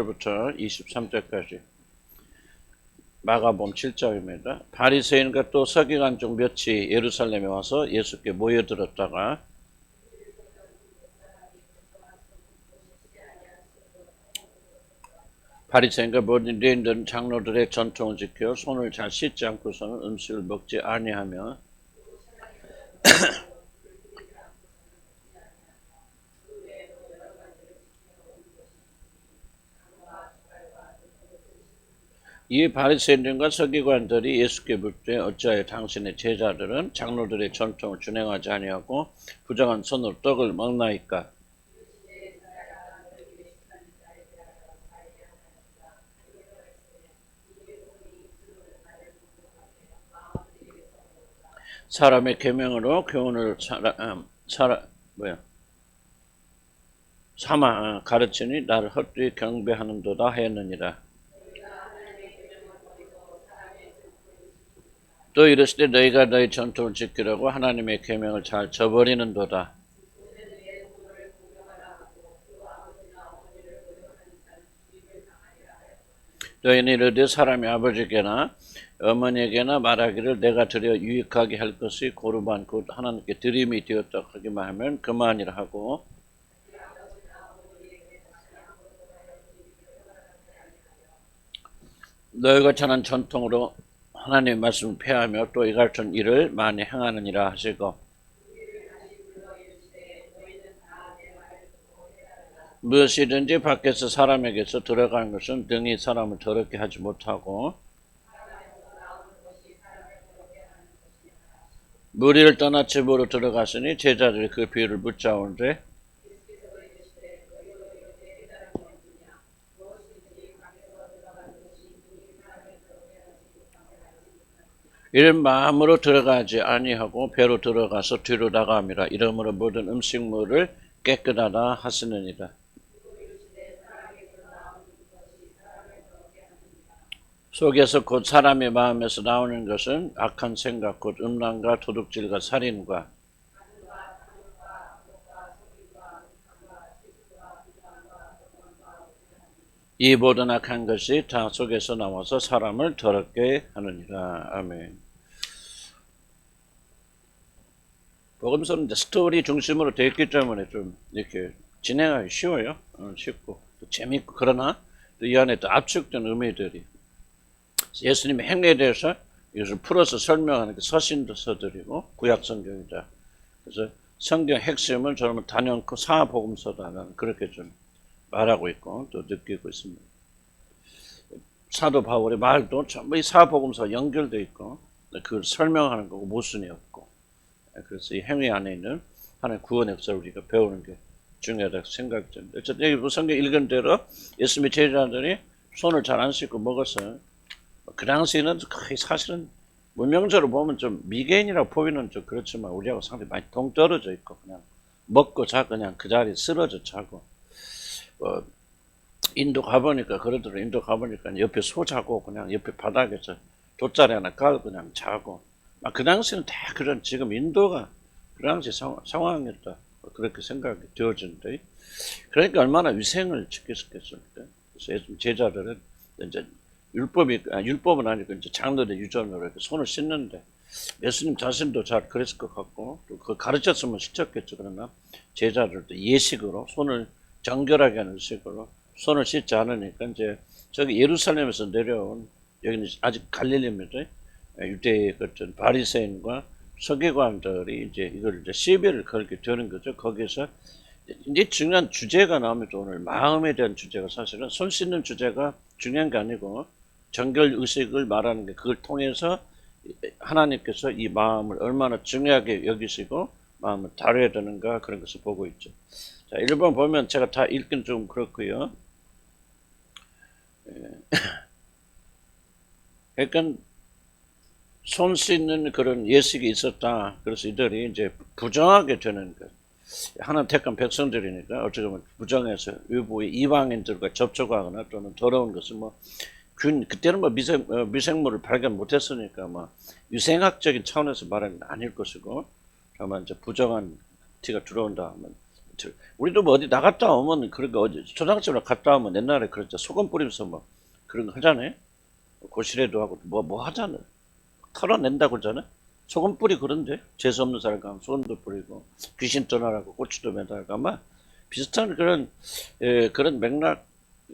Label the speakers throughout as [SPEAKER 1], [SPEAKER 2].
[SPEAKER 1] 18절부터 23절까지 마가복음 7장입니다. 바리새인과 또 서기관 중 몇이 예루살렘에 와서 예수께 모여들었다가 바리새인과 문제인들은 장로들의 전통을 지켜 손을 잘 씻지 않고서는 음식을 먹지 아니하며 이 바리새인들과 서기관들이 예수께 묻되 어찌하여 당신의 제자들은 장로들의 전통을 준행하지 아니하고 부정한 손으로 떡을 먹나이까? 사람의 계명으로 교훈을 삼아 가르치니 나를 헛되이 경배하는도다 하였느니라. 또 이르시되 너희가 너희 전통을 지키려고 하나님의 계명을 잘 저버리는도다. 너희는 이르되 사람이 아버지에게나 어머니에게나 말하기를 내가 드려 유익하게 할 것이 고르반 곧 하나님께 드림이 되었다 하기만 하면 그만이라 하고 너희가 전한 전통으로 하나님의 말씀을 폐하며 또 이 같은 일을 많이 행하느니라 하시고 무엇이든지 밖에서 사람에게서 들어가는 것은 등이 사람을 더럽게 하지 못하고 무리를 떠나 집으로 들어갔으니 제자들이 그 비유를 붙잡은데 이런 마음으로 들어가지 아니하고 배로 들어가서 뒤로 나감이라 이러므로 모든 음식물을 깨끗하다 하시느니라. 속에서 곧 사람의 마음에서 나오는 것은 악한 생각 곧 음란과 도둑질과 살인과 이 모든 악한 것이 다 속에서 나와서 사람을 더럽게 하느니라. 아멘. 복음서는 이제 스토리 중심으로 되어 있기 때문에 좀 이렇게 진행하기 쉬워요. 쉽고 또 재밌고 그러나 또 이 안에 또 압축된 의미들이 예수님의 행위에 대해서 이것을 풀어서 설명하는 게 서신도 써드리고 구약 성경이다. 그래서 성경 핵심을 저는 단연코 사복음서다라는 그렇게 좀 말하고 있고 또 느끼고 있습니다. 사도 바울의 말도 전부 이 사복음서와 연결되어 있고 그걸 설명하는 거고 모순이 없고 그래서 이 행위 안에 있는 하나의 구원의 역사를 우리가 배우는 게 중요하다고 생각이 듭니다. 어쨌든 여기 성경 읽은 대로 예수님의 제자들이 손을 잘 안 씻고 먹었어요. 그 당시에는 거의 사실은 문명적으로 보면 좀 미개인이라고 보기는 좀 그렇지만 우리하고 상당히 많이 동떨어져 있고 그냥 먹고 자 그냥 그 자리에 쓰러져 자고 인도 가보니까 그러더라고. 인도 가보니까 옆에 소 자고 그냥 옆에 바닥에서 돗자리 하나 깔고 그냥 자고 그 당시는 다 그런 지금 인도가 그 당시 상황이었다 그렇게 생각이 되어지는데 그러니까 얼마나 위생을 지켰겠습니까? 그래서 제자들은 이제 율법은 아니고 이제 장로의 유전으로 이렇게 손을 씻는데 예수님 자신도 잘 그랬을 것 같고 또 그 가르쳤으면 시켰겠죠. 그러나 제자들도 예식으로 손을 정결하게 하는 식으로 손을 씻지 않으니까 이제 저기 예루살렘에서 내려온 여기는 아직 갈릴리입니다. 유대의 같은 바리새인과 서기관들이 이제 이걸 이제 시비를 걸게 되는 거죠. 거기서 이제 중요한 주제가 나옵니다. 오늘 마음에 대한 주제가 사실은 손 씻는 주제가 중요한 게 아니고 정결 의식을 말하는 게 그걸 통해서 하나님께서 이 마음을 얼마나 중요하게 여기시고 마음을 다뤄야 되는가 그런 것을 보고 있죠. 자, 1번 보면 제가 다 읽긴 좀 그렇고요. 그러니까 손 씻는 그런 예식이 있었다. 그래서 이들이 이제 부정하게 되는 것. 하나님 택한 백성들이니까 어떻게 보면 부정해서 외부의 이방인들과 접촉하거나 또는 더러운 것을 그때는 미생물을 발견 못했으니까 유생학적인 차원에서 말하는 건 아닐 것이고 다만 이제 부정한 티가 들어온다 하면 우리도 뭐 어디 나갔다 오면 그런 거 어디 초장집으로 갔다 오면 옛날에 그랬죠. 소금 뿌리면서 뭐 그런 거 하잖아요. 고시래도 하고 뭐 하잖아요. 털어낸다고 하잖아요. 소금 뿌리 그런데 재수 없는 사람 가면 소금도 뿌리고 귀신 떠나라고 고추도 매달고 아마 비슷한 그런 맥락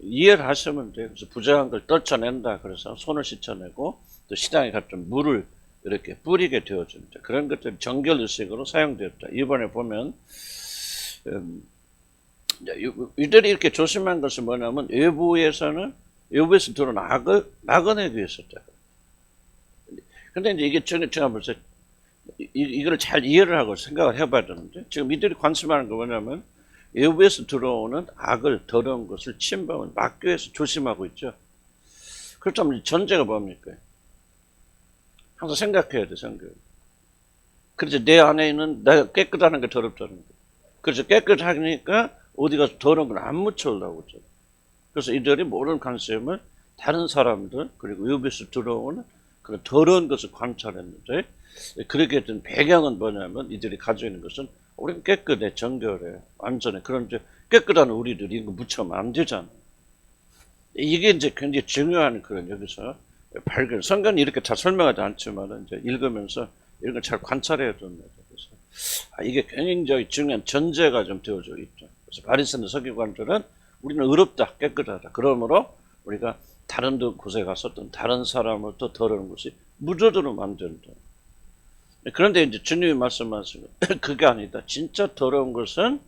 [SPEAKER 1] 이해를 하시면 돼요. 그래서 부정한 걸 떨쳐낸다. 그래서 손을 씻어내고 또 시장에 갔던 물을 이렇게 뿌리게 되어집니다. 그런 것들이 정결의식으로 사용되었다. 이번에 보면 이들이 이렇게 조심한 것은 뭐냐면 외부에서 들어온 악을 막아내기 위해서다. 근데 이제 이게 제가 벌써 이걸 잘 이해를 하고 생각을 해봐야 되는데 지금 이들이 관심하는 거 뭐냐면 외부에서 들어오는 악을 더러운 것을 침범을 막기 위해서 조심하고 있죠. 그렇다면 전제가 뭡니까? 항상 생각해야 돼, 생각. 그래서 내 안에 있는 내가 깨끗하는 게 더럽다는 거. 그래서 깨끗하니까 어디 가서 더러운 걸 안 묻혀오려고 하죠. 그래서 이들이 모든 관심을 다른 사람들 그리고 외부에서 들어오는 그런 더러운 것을 관찰했는데 그렇게 된 배경은 뭐냐면 이들이 가지고 있는 것은 우리는 깨끗해, 정결해, 완전해. 그런데 깨끗한 우리들이 이거 묻혀면 안 되잖아. 이게 이제 굉장히 중요한 그런 여기서 발견. 성경이 이렇게 다 설명하지 않지만 이제 읽으면서 이런 걸 잘 관찰해야 됩니다. 그래서 이게 굉장히 중요한 전제가 좀 되어져 있죠. 그래서 바리새인들 서기관들은 우리는 의롭다, 깨끗하다. 그러므로 우리가 다른 곳에 가서 또 다른 사람을 또 더러운 것이 묻어들으면 안 된다. 그런데 이제 주님이 말씀하시는 그게 아니다. 진짜 더러운 것은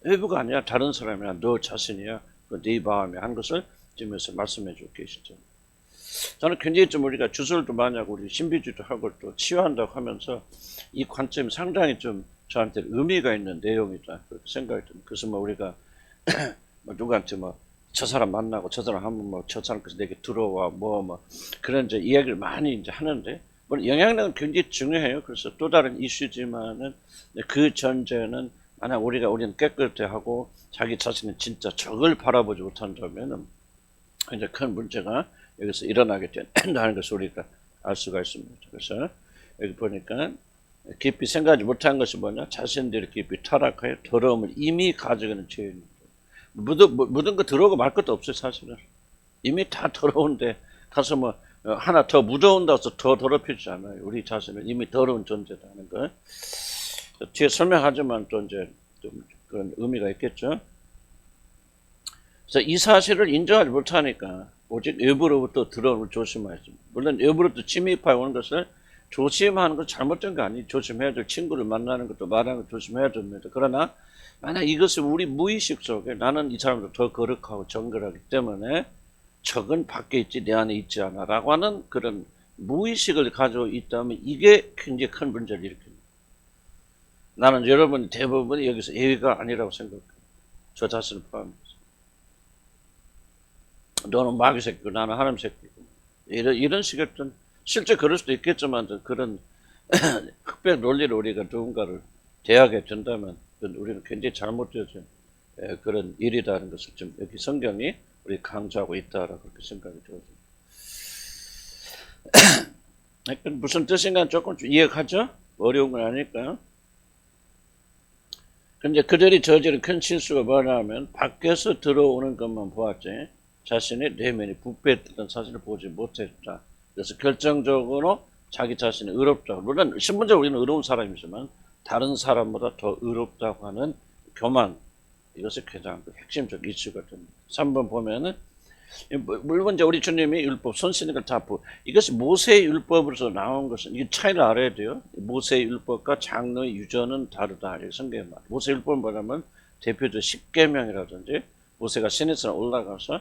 [SPEAKER 1] 외부가 아니야. 다른 사람이야. 너 자신이야. 네 마음이 한 것을 지금에서 말씀해 주고 계시죠. 저는 굉장히 좀 우리가 주술도 많이 하고 우리 신비주의도 하고 또 치유한다고 하면서 이 관점이 상당히 좀 저한테 의미가 있는 내용이다. 그렇게 생각이 듭니다. 그래서 뭐 우리가 누구한테 저 사람 만나고 저 사람 하면 저 사람께서 내게 들어와 그런 이제 이야기를 많이 이제 하는데 영향력은 굉장히 중요해요. 그래서 또 다른 이슈지만은 그 전제는 만약 우리는 깨끗해하고 자기 자신은 진짜 적을 바라보지 못한다면은 굉장히 큰 문제가 여기서 일어나게 된다는 것을 우리가 알 수가 있습니다. 그래서 여기 보니까 깊이 생각하지 못한 것이 뭐냐? 자신들이 깊이 타락하여 더러움을 이미 가지고 있는 죄인입니다. 묻은 거 들어오고 말 것도 없어요, 사실은. 이미 다 더러운데 가서 하나 더 묻어온다고 해서 더 더럽히지 않아요. 우리 자신은 이미 더러운 존재라는 거. 뒤에 설명하지만 또 이제 좀 그런 의미가 있겠죠. 그래서 이 사실을 인정하지 못하니까 오직 외부로부터 들어오는 걸 조심하십니다. 물론 외부로부터 침입해 오는 것을 조심하는 건 잘못된 거 아니에요. 조심해야 될 친구를 만나는 것도 말하는 거 조심해야 됩니다. 그러나 만약 이것을 우리 무의식 속에 나는 이 사람보다 더 거룩하고 정결하기 때문에 적은 밖에 있지 내 안에 있지 않아 라고 하는 그런 무의식을 가지고 있다면 이게 굉장히 큰 문제를 일으킵니다. 나는 여러분 대부분이 여기서 예외가 아니라고 생각해요. 저 자신을 포함해서. 너는 마귀 새끼고 나는 하나님 새끼고 이런 식의 어떤 실제 그럴 수도 있겠지만 그런 흑백 논리를 우리가 누군가를 대하게 된다면 우리는 굉장히 잘못되어진 그런 일이라는 것을 좀 여기 성경이 우리 강조하고 있다라고 그렇게 생각이 들어요. 무슨 뜻인가 조금 이해가죠? 어려운 건 아닐까요? 근데 그들이 저지른 큰 실수가 뭐냐면 밖에서 들어오는 것만 보았지 자신의 내면이 부패했던 사실을 보지 못했다. 그래서 결정적으로 자기 자신이 의롭다. 물론 신분적으로 우리는 의로운 사람이지만 다른 사람보다 더 의롭다고 하는 교만, 이것이 가장 핵심적 이슈가 됩니다. 3번 보면은 물론 이제 우리 주님이 율법, 선신을 다 이것이 모세의 율법으로서 나온 것은 이 차이를 알아야 돼요. 모세의 율법과 장로의 유전은 다르다. 성경에 말. 모세의 율법은 뭐냐면 대표적 십계명이라든지 모세가 시내산에 올라가서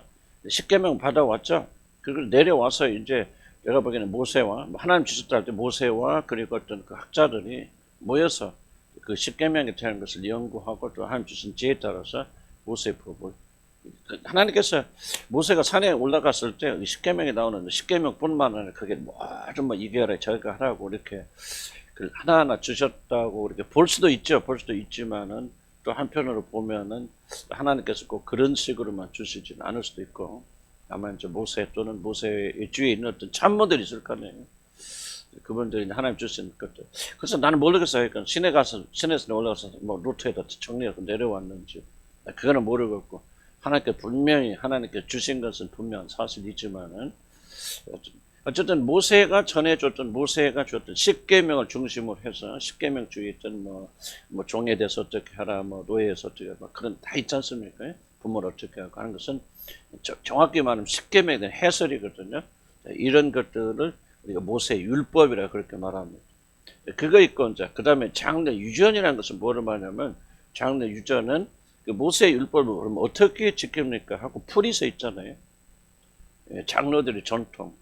[SPEAKER 1] 십계명 받아왔죠. 그걸 내려와서 이제 내가 보기에는 모세와 하나님 주셨다 할 때 모세와 그리고 어떤 그 학자들이 모여서 그 십계명에 대한 것을 연구하고 또 하나님 주신 지혜에 따라서 모세의 법을 하나님께서 모세가 산에 올라갔을 때 십계명에 나오는 십계명뿐만 아니라 그게 모든 이게 하라 저거 하라고 이렇게 하나하나 주셨다고 이렇게 볼 수도 있죠. 볼 수도 있지만은 또 한편으로 보면은 하나님께서 꼭 그런 식으로만 주시지는 않을 수도 있고 아마 이제 모세 또는 모세의 주위에 있는 어떤 참모들이 있을 거 아니에요. 그분들이 하나님 주신 것들. 그래서 나는 모르겠어요. 그러니까 시내에서 올라가서 뭐 루트에다 정리하고 내려왔는지 그거는 모르겠고 하나님께 분명히 하나님께 주신 것은 분명한 사실이지만은 어쨌든 모세가 전해줬던 모세가 줬던 십계명을 중심으로 해서 십계명 중에 있던 뭐 종에 대해서 어떻게 하라 뭐 노예에서 어떻게 하라 그런 다 있지 않습니까? 부모를 어떻게 하고 하는 것은 정확히 말하면 십계명에 대한 해설이거든요. 이런 것들을 우리가 모세의 율법이라 그렇게 말합니다. 그거 있고 이제 그다음에 장래 유전이라는 것은 뭐를 말하냐면 장래 유전은 그 모세의 율법을 그러면 어떻게 지킵니까 하고 풀이 서 있잖아요. 장로들의 전통.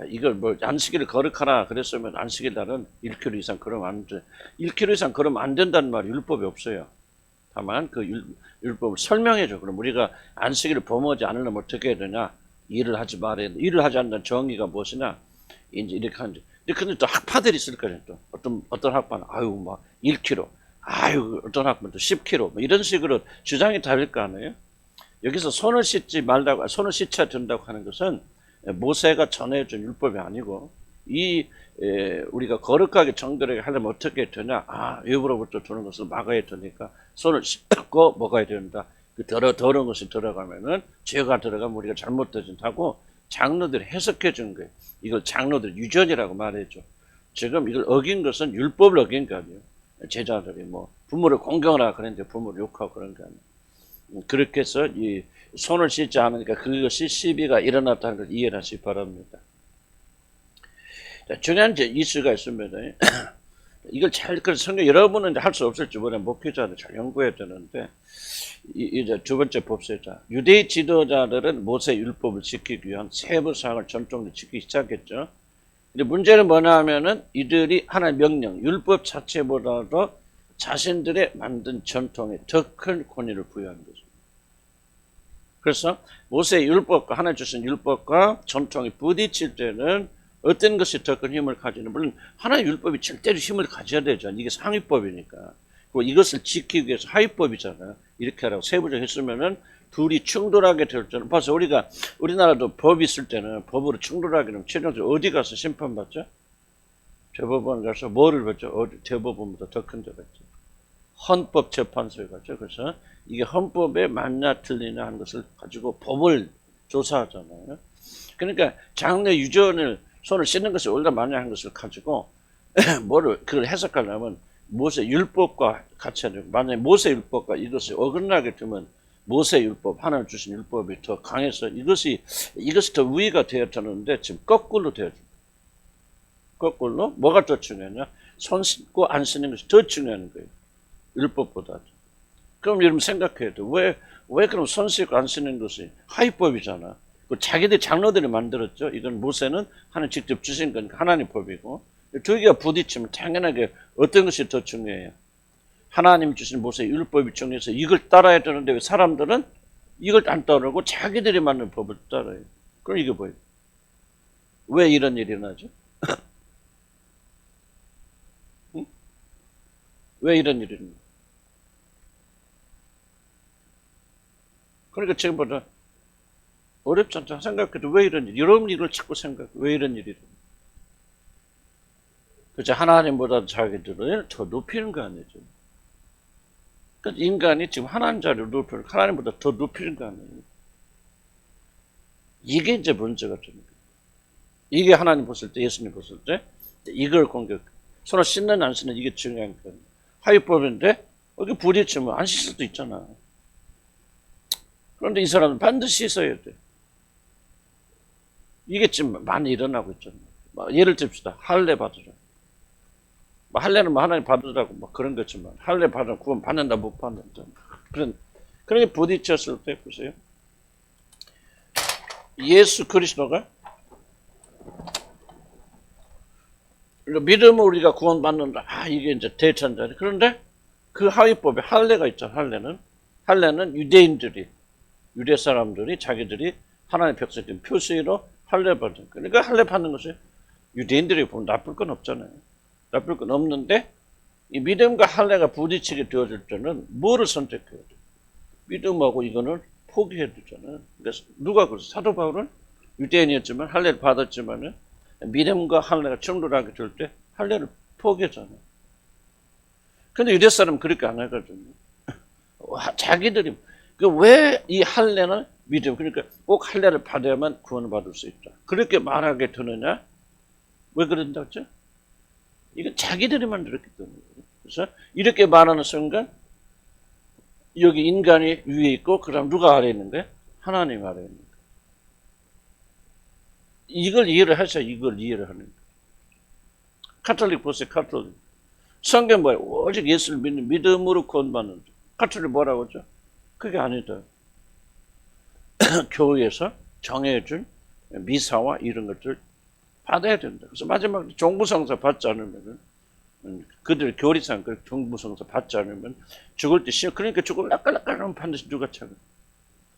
[SPEAKER 1] 이걸 뭐 안식일을 거룩하라 그랬으면 안식일 날은 1km 이상 걸으면 안 돼. 1km 이상 걸으면 안 된다는 말이 율법이 없어요. 다만 그 율법을 설명해줘. 그럼 우리가 안식일을 범하지 않으려면 어떻게 해야 되냐? 일을 하지 말아야 돼. 일을 하지 않는 정의가 무엇이냐? 이제 이렇게 하는지. 근데 또 학파들이 있을 거예요. 또 어떤 학파는 아유 막 1km, 아유 어떤 학파는 또 10km 뭐 이런 식으로 주장이 다를 거 아니에요? 여기서 손을 씻지 말라고 손을 씻어야 된다고 하는 것은 모세가 전해준 율법이 아니고 우리가 거룩하게 정결하게 하려면 어떻게 되냐? 외부로부터 드는 것을 막아야 되니까 손을 씻고 먹어야 된다. 그 더러운 것이 들어가면은 죄가 들어가면 우리가 잘못되진다고 장로들이 해석해 준 거예요. 이걸 장로들 유전이라고 말해줘. 지금 이걸 어긴 것은 율법을 어긴 거 아니에요. 제자들이 뭐 부모를 공경하라 그랬는데 부모를 욕하고 그런 거 아니에요. 그렇게 해서 이 손을 씻지 않으니까 그것이 시비가 일어났다는 걸 이해하시기 바랍니다. 자, 중요한 이슈가 있습니다. 이걸 성경 여러분은 할 수 없을지 모르는 목회자들 잘 연구해야 되는데 이제 두 번째 봅시다. 유대 지도자들은 모세 율법을 지키기 위한 세부 사항을 전통적으로 지키기 시작했죠. 근데 문제는 뭐냐 하면은 이들이 하나의 명령, 율법 자체보다도 자신들의 만든 전통에 더 큰 권위를 부여한 거죠. 그래서 모세의 율법과 하나님 주신 율법과 전통이 부딪힐 때는 어떤 것이 더 큰 힘을 가지는 물론 하나의 율법이 절대로 힘을 가져야 되죠. 이게 상위법이니까. 그리고 이것을 지키기 위해서 하위법이잖아요. 이렇게 하라고 세부적으로 했으면은 둘이 충돌하게 될 때는 봐서 우리나라도 법이 있을 때는 법으로 충돌하게 되면 최종적으로 어디 가서 심판받죠? 대법원 가서 뭐를 받죠? 대법원보다 더 큰 데 받죠. 헌법재판소에 가죠. 그래서 이게 헌법에 맞냐 틀리냐 하는 것을 가지고 법을 조사하잖아요. 그러니까 장래 유전을 손을 씻는 것이 옳다 마냐 하는 것을 가지고 그걸 해석하려면 모세 율법과 같이 하는 만약에 모세 율법과 이것이 어긋나게 되면 모세 율법 하나님 주신 율법이 더 강해서 이것이 더 우위가 되었다는데 지금 거꾸로 되어집니다. 거꾸로 뭐가 더 중요하냐? 손 씻고 안 씻는 것이 더 중요한 거예요. 율법보다. 그럼 여러분 생각해야 돼. 왜 그럼 손 씻고 안 씻는 것이 하위법이잖아. 자기들 장로들이 만들었죠. 이건 모세는 하나님 직접 주신 건 하나님 법이고 두 개가 부딪히면 당연하게 어떤 것이 더 중요해요. 하나님 주신 모세의 율법이 중요해서 이걸 따라야 되는데 왜 사람들은 이걸 안 따르고 자기들이 만든 법을 따라요. 그럼 이게 뭐예요? 왜 이런 일이 일어나죠? 응? 왜 이런 일이 일어나요? 그러니까 지금보다 어렵지 않다 생각해도 왜 이런 일, 여러분 이걸 자꾸 생각해. 왜 이런 일이 일어나요? 그죠? 하나님보다 자기들을 더 높이는 거 아니죠. 그러니까 인간이 지금 하나님 자리를 높이는, 하나님보다 더 높이는 거 아니에요. 이게 이제 문제가 되는 거예요. 이게 하나님 보실 때, 예수님 보실 때, 이걸 공격, 손을 씻는 안 씻는 이게 중요한 거예요. 하위법인데, 여기 부딪히면 안 씻을 수도 있잖아. 그런데 이 사람은 반드시 씻어야 돼. 이게 지금 많이 일어나고 있잖아요. 예를 듭시다. 할례 받으라. 할례는 하나님 받으라고 그런 거지만, 할례 받으면 구원 받는다, 못 받는다. 그렇게 부딪혔을 때, 보세요. 예수 그리스도가 믿으면 우리가 구원 받는다. 이게 이제 대천자리. 그런데 그 하위법에 할례가 있잖아. 할례는 유대 사람들이 자기들이 하나님의 백성들 표시로 할례 받은 거예요. 그러니까 할례 받는 것이 유대인들이 보면 나쁠 건 없잖아요. 나쁠 건 없는데 이 믿음과 할례가 부딪히게 되어질 때는 뭐를 선택해야 돼? 믿음하고 이거는 포기해야 되잖아요. 그래서 누가 그랬어? 사도 바울은 유대인이었지만 할례를 받았지만은 믿음과 할례가 충돌하게 될 때 할례를 포기하잖아요. 근데 유대 사람은 그렇게 안 하거든요. 자기들이 왜 이 할례는 믿음, 그러니까 꼭 할례를 받아야만 구원을 받을 수 있다, 그렇게 말하게 되느냐? 왜 그런다죠? 이건 자기들이 만들었기 때문에. 그래서 이렇게 말하는 순간 여기 인간이 위에 있고 그다음 누가 아래에 있는 거야? 하나님 아래에 있는 거야. 이걸 이해를 하셔야 이걸 이해를 하는 거야. 카톨릭 보세요. 카톨릭. 성경 뭐예요? 오직 예수를 믿는 믿음으로 구원받는. 카톨릭 뭐라고 하죠? 그게 아니다. 교회에서 정해준 미사와 이런 것들 받아야 된다. 그래서 마지막에 종부성사 받지 않으면, 그들 교리상 그 종부성사 받지 않으면 죽을 때, 그러니까 죽을 락갈락갈하면 반드시 누가 찾아?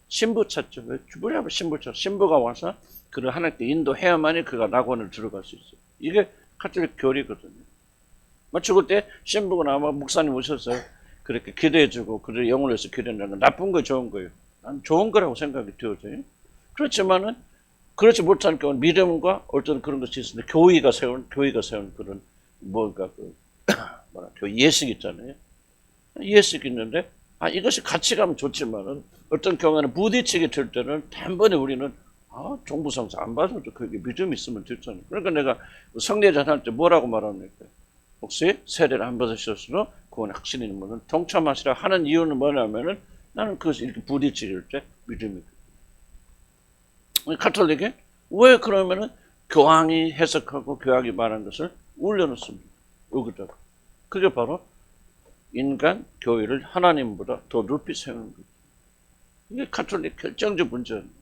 [SPEAKER 1] 신부 찾죠. 왜? 뭐냐면 신부 찾아. 신부가 와서 그를 하나님께 인도해야만이 그가 낙원을 들어갈 수 있어요. 이게 카톨릭 교리거든요. 죽을 때 신부가 아마 목사님 오셔서 그렇게 기도해주고 그를 영을 위해서 기도한다는 건 나쁜 거 좋은 거예요. 난 좋은 거라고 생각이 되어져요. 그렇지만은 그렇지 못한 경우는 믿음과 어떤 그런 것이 있는데 교회가 세운 그런 뭔가 예식 있잖아요. 예식이 있는데 이것이 같이 가면 좋지만은 어떤 경우에는 부딪히게 될 때는 단번에 우리는 종부성사 안 받아도 그게 믿음이 있으면 됐잖아요. 그러니까 내가 성례전 할 때 뭐라고 말합니까? 혹시 세례를 안 받으셨으므로 그건 확신이 있는 분은 동참하시라 하는 이유는 뭐냐면은 나는 그것이 이렇게 부딪힐 때 믿음이. 카톨릭에 왜 그러면은 교황이 해석하고 교황이 말한 것을 올려놓습니다. 여기다가. 그게 바로 인간 교회를 하나님보다 더 높이 세우는 거죠. 이게 카톨릭 결정적 문제입니다.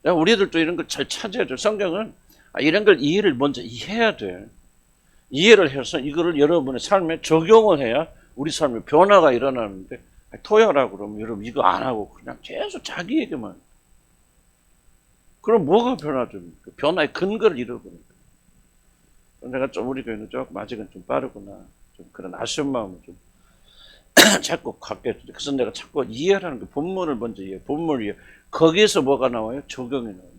[SPEAKER 1] 우리들도 이런 걸 잘 찾아야 돼요. 성경은 이런 걸 이해를 먼저 이해해야 돼. 이해를 해서 이거를 여러분의 삶에 적용을 해야 우리 삶에 변화가 일어나는데, 토요라고 그러면 여러분 이거 안 하고 그냥 계속 자기 얘기만. 그럼 뭐가 변화됩니까? 변화의 근거를 잃어버립니다. 내가 좀 우리 교회는 조금 아직은 좀 빠르구나, 좀 그런 아쉬운 마음을 좀 자꾸 갖게 했는데, 그래서 내가 자꾸 이해하라는 게 본문을 먼저 이해, 본문을 이해. 거기에서 뭐가 나와요? 적용이 나옵니다.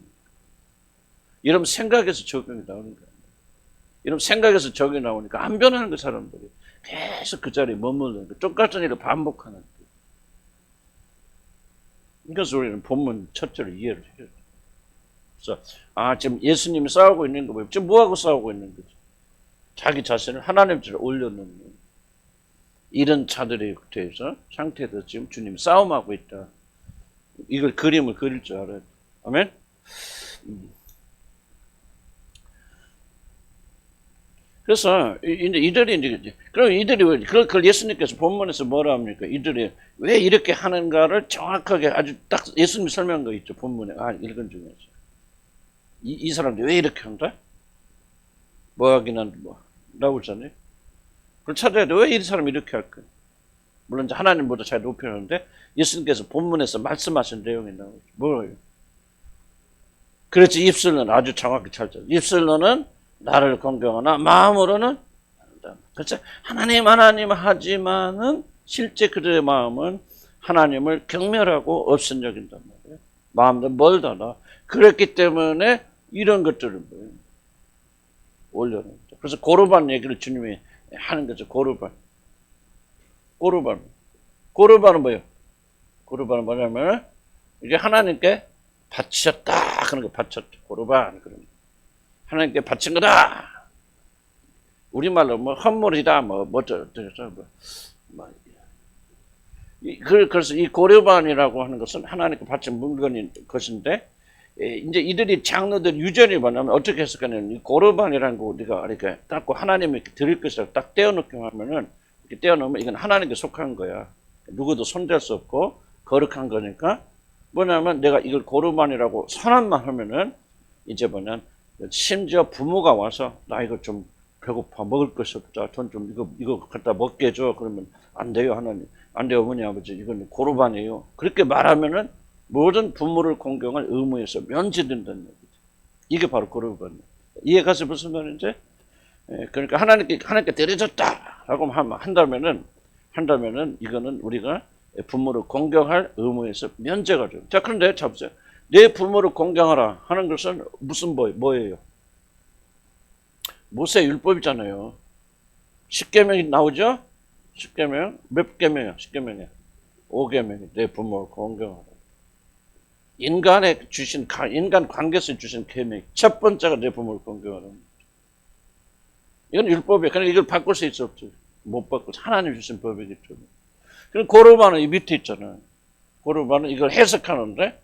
[SPEAKER 1] 이러면 생각에서 적용이 나오는 거예요. 이러면 생각에서 적용이 나오니까 안 변하는 거, 사람들이. 계속 그 자리에 머무르는 거, 똑같은 일을 반복하는 거. 그래서 우리는 본문 첫째로 이해를 해야 돼요. 그래서 지금 예수님이 싸우고 있는 거 뭐예요? 지금 뭐하고 싸우고 있는 거죠? 자기 자신을 하나님처럼 올려놓는 이런 자들에 대해서 상태에서 지금 주님이 싸움하고 있다. 이걸 그림을 그릴 줄 알아요. 아멘? 그래서 그럼 이들이 왜 그걸 예수님께서 본문에서 뭐라 합니까? 이들이 왜 이렇게 하는가를 정확하게 아주 딱 예수님이 설명한 거 있죠, 본문에. 읽은 중에서. 이 사람들이 왜 이렇게 한다? 뭐 하기는 나오잖아요. 그걸 찾아야 돼. 왜 이 사람이 이렇게 할까? 물론 하나님보다 잘 높여놓는데 예수님께서 본문에서 말씀하신 내용이 나오죠. 뭐예요? 그렇지, 입술로는 아주 정확히 찾죠. 입술로는 나를 공경하나 마음으로는 그렇죠. 하나님 하지만은 실제 그들의 마음은 하나님을 경멸하고 없인 여긴단 말이에요. 마음도 멀다나. 그렇기 때문에 이런 것들을 올려놓는다. 그래서 고르반 얘기를 주님이 하는 거죠. 고르반은 뭐예요? 고르반은 뭐냐면 이게 하나님께 바치셨다 그런 거, 바쳤다. 고르반 그런 거. 하나님께 바친 거다. 우리말로 헌물이다, 그래서 이 고르반이라고 하는 것은 하나님께 바친 물건인 것인데, 이제 이들이 장로들 유전이 뭐냐면 어떻게 해석하냐면, 이 고르반이라는 거 우리가 이렇게 딱 하나님께 드릴 것이라고 딱 떼어놓게 하면은, 이렇게 떼어놓으면 이건 하나님께 속한 거야. 누구도 손댈 수 없고 거룩한 거니까. 뭐냐면 내가 이걸 고르반이라고 선언만 하면은 이제 심지어 부모가 와서 나 이거 좀 배고파, 먹을 것이 없다, 돈 좀 이거 갖다 먹게 해줘. 그러면 안 돼요, 하나님. 안 돼요, 어머니 아버지. 이건 고르반이에요. 그렇게 말하면은 모든 부모를 공경할 의무에서 면제된다는 얘기죠. 이게 바로 고르반이에요. 이해가서 무슨 말인지? 그러니까 하나님께 드려졌다라고 한다면은 이거는 우리가 부모를 공경할 의무에서 면제가 돼요. 자, 그런데 잡으세요. 내 부모를 공경하라 하는 것은 무슨 뭐예요? 모세 율법이잖아요. 10계명이 나오죠? 10계명 몇 계명이야? 10계명이야. 5계명이 내 부모를 공경하라. 인간에 주신 인간 관계에서 주신 계명 첫 번째가 내 부모를 공경하라. 이건 율법이에요. 그러니까 이걸 바꿀 수 있어 없죠. 못 바꿀. 하나님 주신 법이기 때문에. 그럼 고르바는 이 밑에 있잖아요. 고르바는 이걸 해석하는데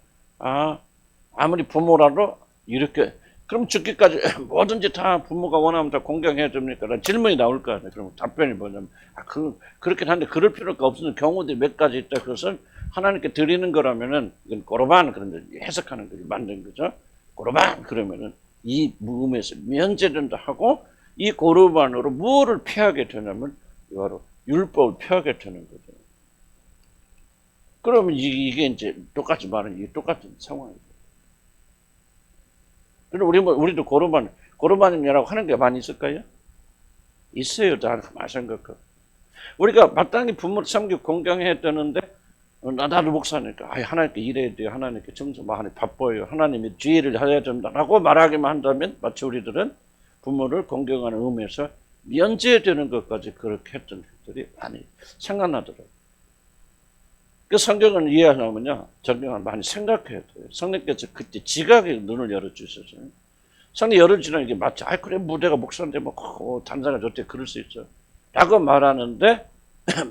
[SPEAKER 1] 아무리 부모라도 이렇게 그럼 죽기까지 뭐든지 다 부모가 원하면 다 공경해야 됩니까? 질문이 나올 거 아니에요. 그럼 답변이 뭐냐면 그렇긴 한데 그럴 필요가 없는 경우들이 몇 가지 있다. 그것은 하나님께 드리는 거라면은 이건 고르반 그런 해석하는 거지 만든 거죠. 고르반 그러면은 이 무음에서 면제된다 하고 이 고르반으로 무엇을 피하게 되냐면 바로 율법을 피하게 되는 거죠. 그러면 이게 이제 똑같이 말하는 이게 똑같은 상황이죠. 그럼 우리도 고르반이라고 하는 게 많이 있을까요? 있어요. 다 마찬가지고. 우리가 마땅히 부모를 섬기고 공경해야 되는데 나도 목사니까 하나님께 일해야 돼요. 하나님께 정서 하나님 바빠요. 하나님의 지혜를 해야 된다라고 말하기만 한다면 마치 우리들은 부모를 공경하는 의미에서 면제되는 것까지 그렇게 했던 것들이 많이 생각나더라고요. 그 성경을 이해하려면요, 성경을 많이 생각해야 돼요. 성령께서 그때 지각의 눈을 열어주셨어요. 성령 열어주는 게 맞죠. 그래, 내가 목사인데 단사가 좋대, 그럴 수 있죠. 라고 말하는데,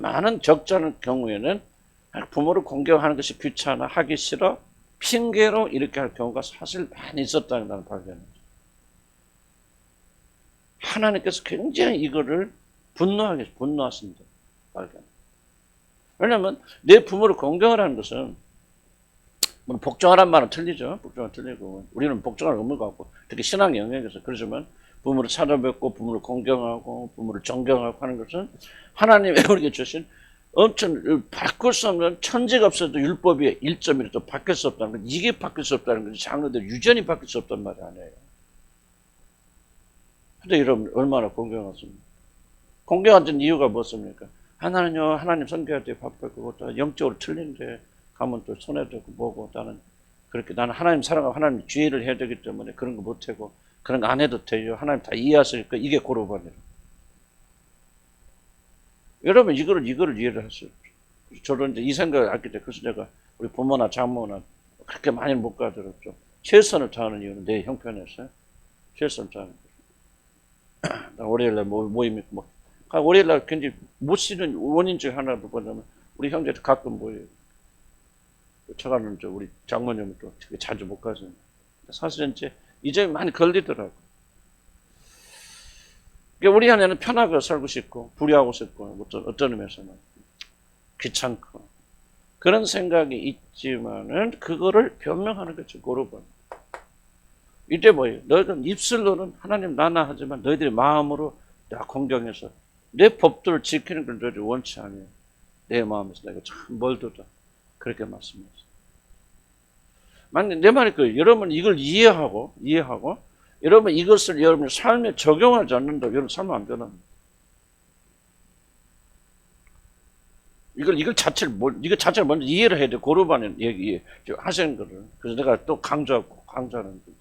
[SPEAKER 1] 많은 적잖은 경우에는 부모를 공경하는 것이 귀찮아, 하기 싫어, 핑계로 이렇게 할 경우가 사실 많이 있었다는 걸 발견했죠. 하나님께서 굉장히 이거를 분노하십니다. 발견. 왜냐하면 내 부모를 공경하라는 것은 복종하라는 말은 틀리죠. 복종은 틀리고 우리는 복종할 의무가 없고 특히 신앙 영역에서 그러지만 부모를 찾아뵙고 부모를 공경하고 부모를 존경하고 하는 것은 하나님이 우리에게 주신 엄청 바꿀 수 없는 천지가 없어도 율법이 1점이라도 바뀔 수 없다는 것, 이게 바뀔 수 없다는 것이 장로들 유전이 바뀔 수 없단 말이 아니에요. 근데 여러분 얼마나 공경하십니까? 공경하는 이유가 무엇입니까? 하나는요, 하나님 섬겨야 돼, 바쁘고, 또 영적으로 틀린데, 가면 또 손해되고, 뭐고, 나는 하나님 사랑하고 하나님 주의를 해야 되기 때문에 그런 거 못하고, 그런 거 안 해도 돼요. 하나님 다 이해하시니까 이게 고르반이에요. 여러분, 이거를 이해를 하세요. 저도 이제 이 생각을 알게 돼. 그래서 내가 우리 부모나 장모나 그렇게 많이 못 가더라도 최선을 다하는 이유는 내 형편에서 최선을 다하는 거죠. 월요일날 모임 있고, 월요일날 굉장히 못 쉬는 원인 중 하나도 뭐냐면 우리 형제도 가끔 모여요. 저가는 우리 장모님은 또 자주 못 가죠. 사실은 이 점이 많이 걸리더라고. 그러니까 우리 안에는 편하게 살고 싶고 불의하고 싶고 어떤 의미에서는 귀찮고 그런 생각이 있지만은 그거를 변명하는 거죠. 고르반. 이때 뭐예요? 너희는 입술로는 하나님 나나 하지만 너희들의 마음으로 나 공경해서 내 법들을 지키는 걸 너희들이 원치 않아요. 내 마음에서 내가 참 멀도다. 그렇게 말씀하셨어요. 만약 내 말이 여러분 이걸 이해하고 여러분 이것을 여러분 삶에 적용하지 않는다고 여러분 삶은 안 변합니다. 이거 자체를 먼저 이해를 해야 돼. 고르반은 얘기 하시는 거를. 그래서 내가 또 강조하는 거지.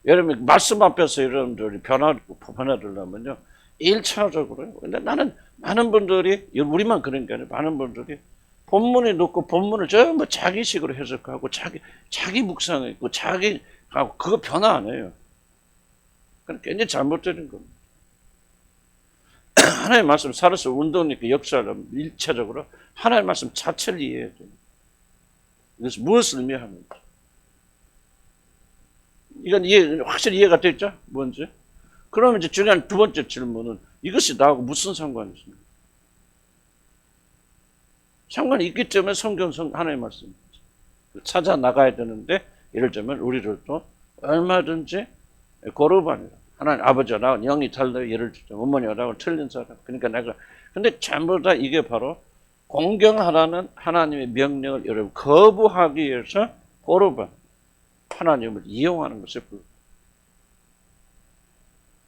[SPEAKER 1] 여러분 말씀 앞에서 여러분들이 변화를 하면요. 1차적으로 근데 나는 많은 분들이 우리만 그런 게 아니라 많은 분들이 본문에 놓고 본문을 전부 자기식으로 해석하고 자기 묵상했고 자기 하고 그거 변화 안 해요. 그건 굉장히 잘못되는 겁니다. 하나님의 말씀 살아서 운동니까 역사를 1차적으로 하나님의 말씀 자체를 이해해야 돼요. 이것은 무엇을 의미하는지. 이건 확실히 이해가 됐죠? 뭔지. 그러면 이제 중요한 두 번째 질문은 이것이 나하고 무슨 상관이 있습니까? 상관이 있기 때문에 성경 하나님의 말씀입니다. 찾아 나가야 되는데 예를 들면 우리를 또 얼마든지 고르반이라 하나님 아버지가 나온 영이 달라요. 예를 들면 어머니가 나온 틀린 사람. 그러니까 근데 전부 다 이게 바로 공경하라는 하나님의 명령을 여러분 거부하기 위해서 고르반 하나님을 이용하는 것을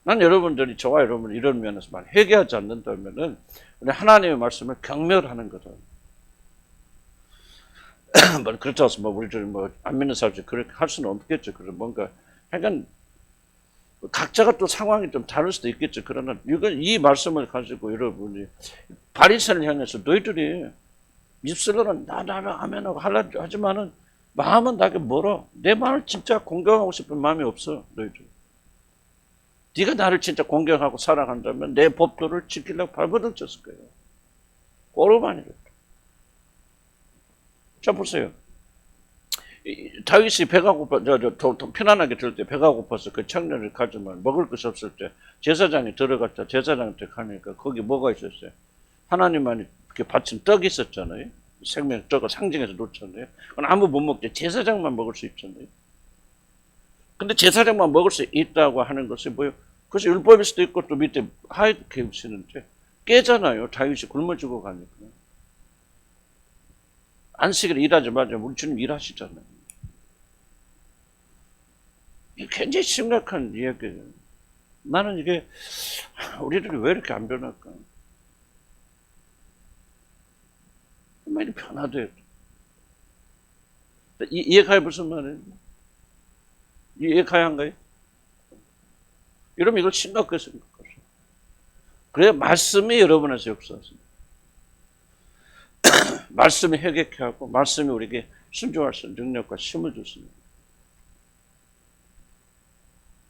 [SPEAKER 1] 난 여러분들이 저와 여러분 이런 면에서만 회개하지 않는다면은 하나님의 말씀을 경멸하는 거다. 뭐 그렇다고 해서 뭐 우리들 뭐 안 믿는 사람들 그렇게 할 수는 없겠죠. 그런 뭔가 하여간 각자가 또 상황이 좀 다를 수도 있겠죠. 그러나 이건 이 말씀을 가지고 여러분이 바리새인을 향해서 너희들이 입술로는 나나나 아멘하고 하지만은 마음은 나게 멀어. 내 마음을 진짜 공경하고 싶은 마음이 없어. 너희들. 네가 나를 진짜 공경하고 사랑한다면 내 법도를 지키려고 발버둥 쳤을 거예요. 꼬르바니를. 자 보세요. 다윗이 배가 고파, 편안하게 들을 때 배가 고파서 그 청년을 가지만 먹을 것이 없을 때 제사장이 들어갔다 제사장한테 가니까 거기 뭐가 있었어요? 하나님만이 이렇게 바친 떡이 있었잖아요. 생명 떡을 상징해서 놓잖아요. 그건 아무 못 먹지. 제사장만 먹을 수 있잖아요. 근데 제사장만 먹을 수 있다고 하는 것이 뭐예요? 그것이 율법일 수도 있고 또 밑에 하얗게 쓰는데 깨잖아요. 다윗이 굶어 죽어 가니까. 안식일 일하지 마자. 우리 주님 일하시잖아요. 이게 굉장히 심각한 이야기예요. 나는 이게 우리들이 왜 이렇게 안 변할까? 많이 변화돼요. 이해가요? 무슨 말이에요? 이해가야 한가요? 여러분 이걸 심각하게 생각하세요. 그래야 말씀이 여러분에서 역사하십니다. 말씀이 회개케 하고 말씀이 우리에게 순종할 수 있는 능력과 힘을 주십니다.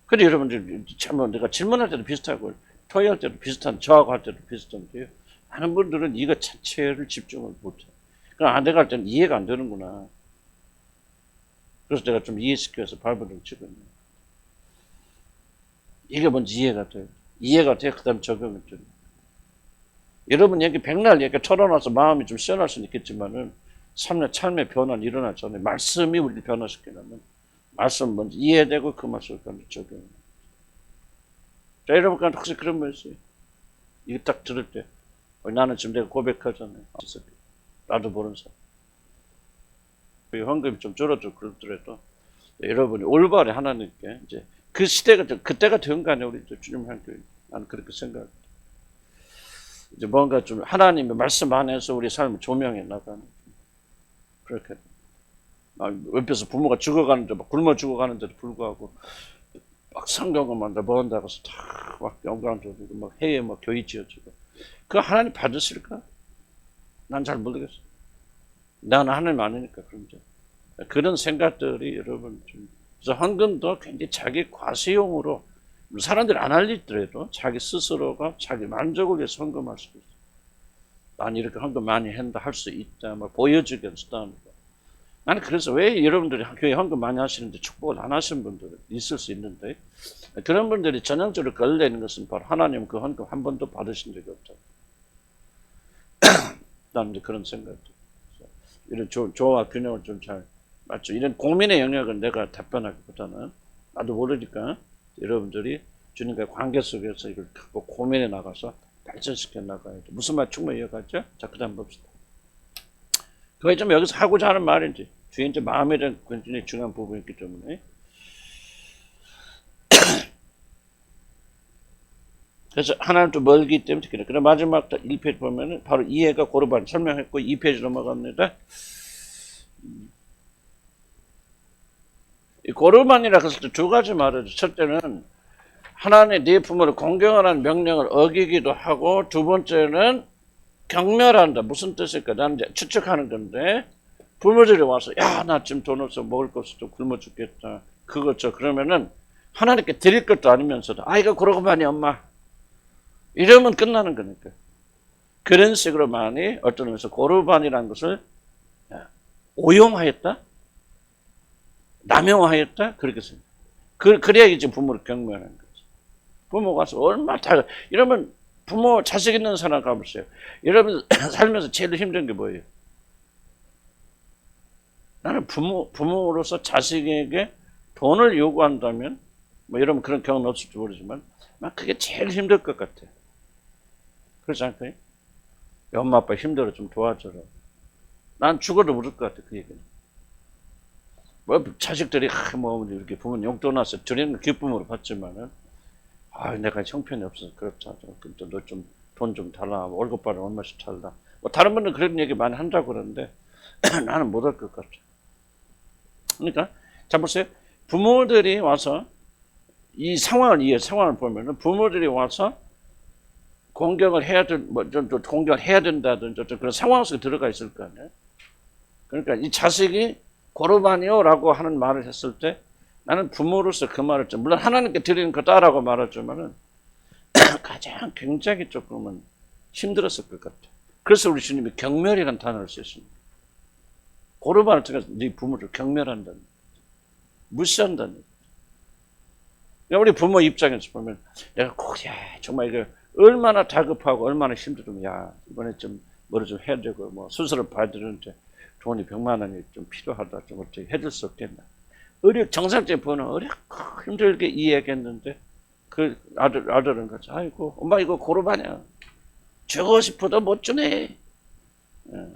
[SPEAKER 1] 근데 여러분들 참 내가 질문할 때도 비슷하고 토의할 때도 비슷한 저하고 할 때도 비슷한데요. 많은 분들은 이거 자체를 집중을 못해요. 그럼 내가 할 때는 이해가 안 되는구나. 그래서 내가 좀 이해시켜서 발버둥 치고 있는 거예요. 이게 먼저 이해가 돼요. 이해가 돼야 그 다음 적용을 돼요. 여러분 얘기 백날 얘기 털어놔서 마음이 좀 시원할 수는 있겠지만은 삶의 변화는 일어나잖아요. 말씀이 우리를 변화시키려면 말씀 먼저 이해되고 그 말씀을 적용해요. 자, 여러분 혹시 그런 거 있어요? 이거 딱 들을 때 나는 지금 내가 고백하잖아요. 나도 모르는 사람. 헌금이 좀 줄어들고 그렇더라도 여러분이 올바르게 하나님께 이제 그 시대가 그때가 된 거 아니에요. 우리 주님 함께 나는 그렇게 생각합니다. 이제 뭔가 좀 하나님의 말씀 안에서 우리 삶을 조명해 나가는 그렇게 옆에서 부모가 죽어가는데 막 굶어 죽어가는데도 불구하고 막 성경을 한다 뭐 한다고 해서 막 영광 돌리고 막 해에 막 교회 지어지고 그거 하나님 받으실까? 난 잘 모르겠어. 나는 하나님 아니니까 그런 생각들이 여러분 좀 그래서 헌금도 굉장히 자기 과시용으로 사람들이 안 알리더라도 자기 스스로가 자기 만족을 위해서 헌금할 수도 있어요. 난 이렇게 헌금 많이 한다 할 수 있다 뭐 보여주기 위해서 나는 그래서 왜 여러분들이 교회 헌금 많이 하시는데 축복을 안 하시는 분들 있을 수 있는데 그런 분들이 전형적으로 걸려있는 것은 바로 하나님 그 헌금 한 번도 받으신 적이 없다. 나는 이제 그런 생각도 이런 조화 균형을 좀 잘 맞죠. 이런 고민의 영역은 내가 답변하기보다는 나도 모르니까 여러분들이 주님과의 관계 속에서 이걸 갖고 고민해 나가서 발전시켜 나가야 돼. 무슨 말 충분히 이해가죠? 자, 그 다음 봅시다. 그게 좀 여기서 하고자 하는 말인지 뒤에 이제 마음에 대한 굉장히 중요한 부분이 있기 때문에 그래서 하나님 또 멀기 때문에 그래. 그럼 마지막 1페이지 보면은 바로 이해가 고르반 설명했고 2페이지 넘어갑니다. 이 고르반이라 했을 때 두 가지 말을 첫째는 하나님의 네 부모를 공경하라는 명령을 어기기도 하고 두 번째는 경멸한다. 무슨 뜻일까? 나는 이제 추측하는 건데 부모들이 와서 야, 나 지금 돈 없어 먹을 거 없어 좀 굶어 죽겠다. 그거죠. 그러면은 하나님께 드릴 것도 아니면서도 이거 고르반이 엄마 이러면 끝나는 거니까. 그런 식으로 많이 어떤 의미에서 고르반이라는 것을 오용하였다? 남용하였다? 그렇게 생각해요. 그래야 이제 부모를 경멸하는 거죠. 부모가 와서 얼마나 이러면 부모 자식 있는 사람 가보세요. 여러분 살면서 제일 힘든 게 뭐예요? 나는 부모로서 자식에게 돈을 요구한다면 뭐 여러분 그런 경험은 없을지 모르지만 막 그게 제일 힘들 것 같아요. 그렇지 않을까요? 엄마 아빠 힘들어 좀 도와줘라. 난 죽어도 모를 것 같아 그 얘기는. 뭐 자식들이 뭐 이렇게 부모님 용돈 와서 드리는 기쁨으로 받지만은 내가 형편이 없어서 그렇다. 너 좀 돈 좀 달라. 월급 받으면 얼마씩 달라. 뭐 다른 분들 그런 얘기 많이 한다고 그러는데 나는 못할 것 같아. 그러니까 자 보세요. 부모들이 와서 이 상황을 보면은 부모들이 와서 공격을 해야 공격을 해야 된다든지 그런 상황 속에 들어가 있을 거 아니에요. 그러니까 이 자식이 고르바니오라고 하는 말을 했을 때 나는 부모로서 그 말을 물론 하나님께 드리는 거다라고 말하지만은 가장 굉장히 조금은 힘들었을 것 같아. 그래서 우리 주님이 경멸이라는 단어를 쓰십니다. 고르반을 통해서 네 부모를 경멸한다는, 무시한다는. 우리 부모 입장에서 보면 내가 꼭 정말 이거 얼마나 다급하고 얼마나 힘들으면 이번에 좀 뭐를 좀 해야 되고 뭐 수술을 봐야 되는데 돈이 100만 원이 좀 필요하다. 좀 어떻게 해줄 수 없겠나. 정상적인 부모는 어렵고 힘들게 이해하겠는데 그 아들은 그렇지. 아이고 엄마 이거 고르바냐. 주고 싶어도 못 주네.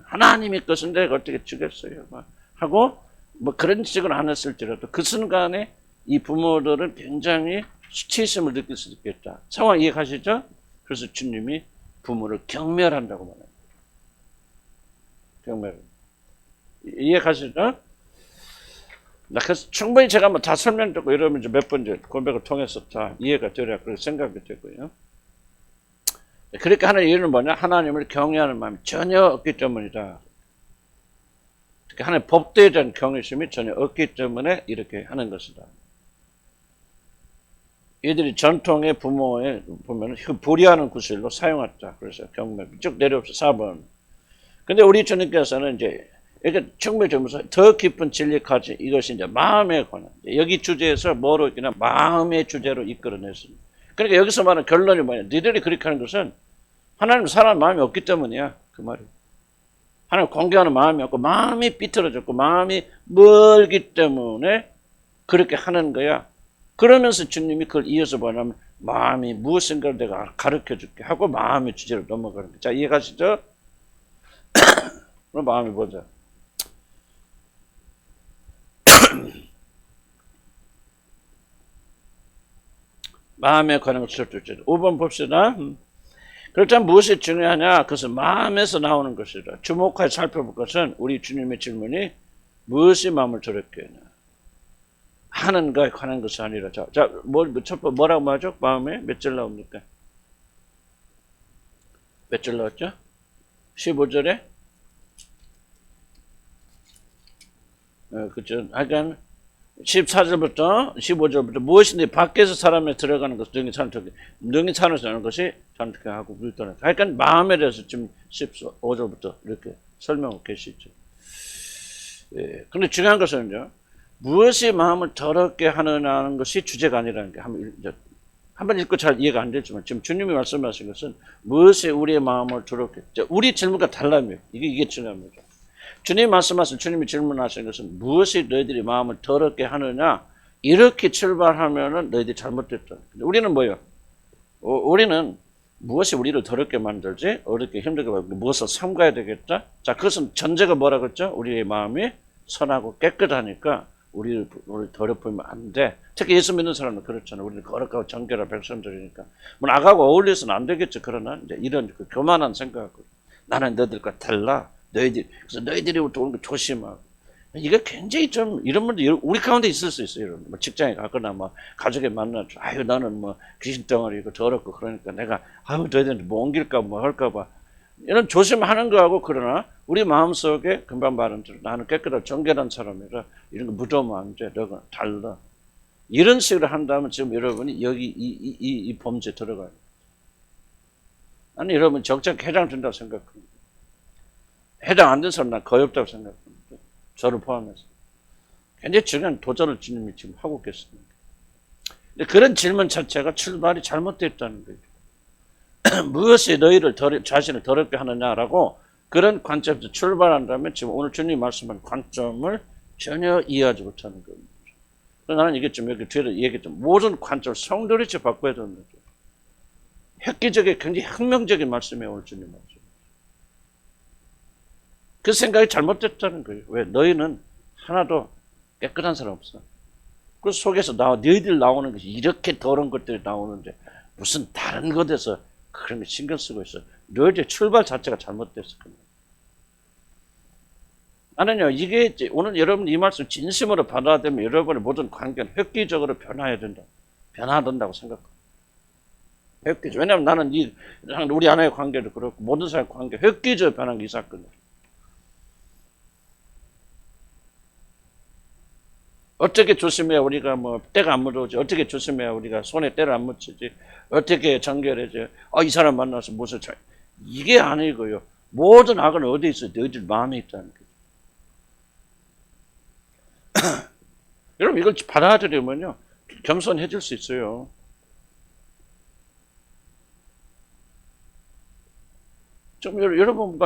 [SPEAKER 1] 하나님의 것은 내가 어떻게 주겠어요. 하고 뭐 그런 식으로 안 했을지라도 그 순간에 이 부모들은 굉장히 수치심을 느낄 수 있겠다. 상황 이해가시죠? 그래서 주님이 부모를 경멸한다고 말합니다. 경멸. 이해가시죠? 그래서 충분히 제가 뭐 다 설명드리고 이러면 이제 몇 번 이제 고백을 통해서 다 이해가 되려 그렇게 생각이 되고요. 그렇게 하는 이유는 뭐냐? 하나님을 경외하는 마음이 전혀 없기 때문이다. 하나님의 법도에 대한 경외심이 전혀 없기 때문에 이렇게 하는 것이다. 이들이 전통의 부모에 보면 불의하는 구실로 사용했다. 그래서 경멸 쭉 내려옵서 4번. 근데 우리 주님께서는 이제 이렇게 충분히 들면서 더 깊은 진리까지 이것이 이제 마음에 관한 여기 주제에서 뭐로 있냐 마음의 주제로 이끌어냈습니다. 그러니까 여기서 말하는 결론이 뭐냐? 니들이 그렇게 하는 것은 하나님 사람 마음이 없기 때문이야. 그 말이. 하나님 공개하는 마음이 없고 마음이 삐뚤어졌고 마음이 멀기 때문에 그렇게 하는 거야. 그러면서 주님이 그걸 이어서 뭐냐면 마음이 무엇인가를 내가 가르쳐 줄게 하고 마음의 주제로 넘어가는 거야. 자, 이해가시죠? 그럼 마음이 보자. 마음에 관한 것을 둘째. 5번 봅시다. 그렇다면 무엇이 중요하냐? 그것은 마음에서 나오는 것이다. 주목하여 살펴볼 것은 우리 주님의 질문이 무엇이 마음을 더럽게 하냐? 하는 것에 관한 것이 아니라. 자, 첫 번 뭐라고 말하죠? 마음에 몇 절 나옵니까? 몇 절 나왔죠? 15절에? 그죠? 하여간 14절부터 15절부터 무엇인지 밖에서 사람에 들어가는 것을 능히 산에서 나는 것이 산책하고 불도는. 그러니까 마음에 대해서 지금 15절부터 이렇게 설명하고 계시죠. 예. 근데 중요한 것은요, 무엇이 마음을 더럽게 하느냐는 것이 주제가 아니라는 게 한번 읽고 잘 이해가 안 되지만 지금 주님이 말씀하신 것은 무엇이 우리의 마음을 더럽게, 우리 질문과 달라요. 이게 중요합니다. 주님이 말씀하신, 주님이 질문하신 것은 무엇이 너희들이 마음을 더럽게 하느냐? 이렇게 출발하면은 너희들이 잘못됐다. 근데 우리는 뭐예요? 우리는 무엇이 우리를 더럽게 만들지? 어렵게 힘들게 만들지? 무엇을 삼가야 되겠다? 자, 그것은 전제가 뭐라 그랬죠? 우리의 마음이 선하고 깨끗하니까 우리를 더럽히면 안 돼. 특히 예수 믿는 사람은 그렇잖아요. 우리는 거룩하고 정결한 백성들이니까. 뭐 나가고 어울려서는 안 되겠죠. 그러나 이제 이런 그 교만한 생각으로 나는 너희들과 달라. 그래서 너희들이 오는 거 조심하고. 이게 굉장히 좀, 이런 분들, 우리 가운데 있을 수 있어요. 이런. 뭐 직장에 가거나, 뭐, 가족에 만나죠. 아유, 나는 뭐, 귀신덩어리고 더럽고, 그러니까 내가, 너희들한테 뭐 옮길까, 뭐 할까봐. 이런 조심하는 거하고, 그러나, 우리 마음속에, 금방 말한 대로, 나는 깨끗하고 정결한 사람이라, 이런 거 묻으면 안 돼. 너가 달라. 이런 식으로 한다면 지금 여러분이 여기 이 범죄에 들어가요. 아니, 여러분, 적절하게 해당된다고 생각합니다. 해당 안 된 사람 난 거의 없다고 생각합니다. 저를 포함해서. 굉장히 중요한 도전을 주님이 지금 하고 계십니다. 그런 질문 자체가 출발이 잘못됐다는 거죠. 무엇이 너희를 자신을 더럽게 하느냐라고 그런 관점에서 출발한다면 지금 오늘 주님이 말씀한 관점을 전혀 이해하지 못하는 겁니다. 나는 이게 좀 여기 뒤에 얘기했죠. 모든 관점을 성도리 바꿔야 되는 거죠. 획기적인 굉장히 혁명적인 말씀이에요. 오늘 주님 말씀. 그 생각이 잘못됐다는 거예요. 왜? 너희는 하나도 깨끗한 사람 없어. 그 속에서 너희들 나오는 것이 이렇게 더러운 것들이 나오는데 무슨 다른 것에서 그런 거 신경 쓰고 있어. 너희들 출발 자체가 잘못됐을 겁니다. 나는요, 오늘 여러분 이 말씀 진심으로 받아들이면 여러분의 모든 관계는 획기적으로 변화해야 된다. 변화된다고 생각합니다. 획기적. 왜냐하면 나는 우리 아내의 관계도 그렇고 모든 사람의 관계 획기적으로 변한 게 이 사건이에요. 어떻게 조심해야 우리가 때가 안 묻어오지? 어떻게 조심해야 우리가 손에 때를 안 묻히지? 어떻게 정결해져? 이 사람 만나서 무슨 차이? 이게 아니고요. 모든 악은 어디 있어요? 너희들 마음에 있다는 거죠. 여러분 이걸 받아들이면요. 겸손해질 수 있어요. 좀 여러분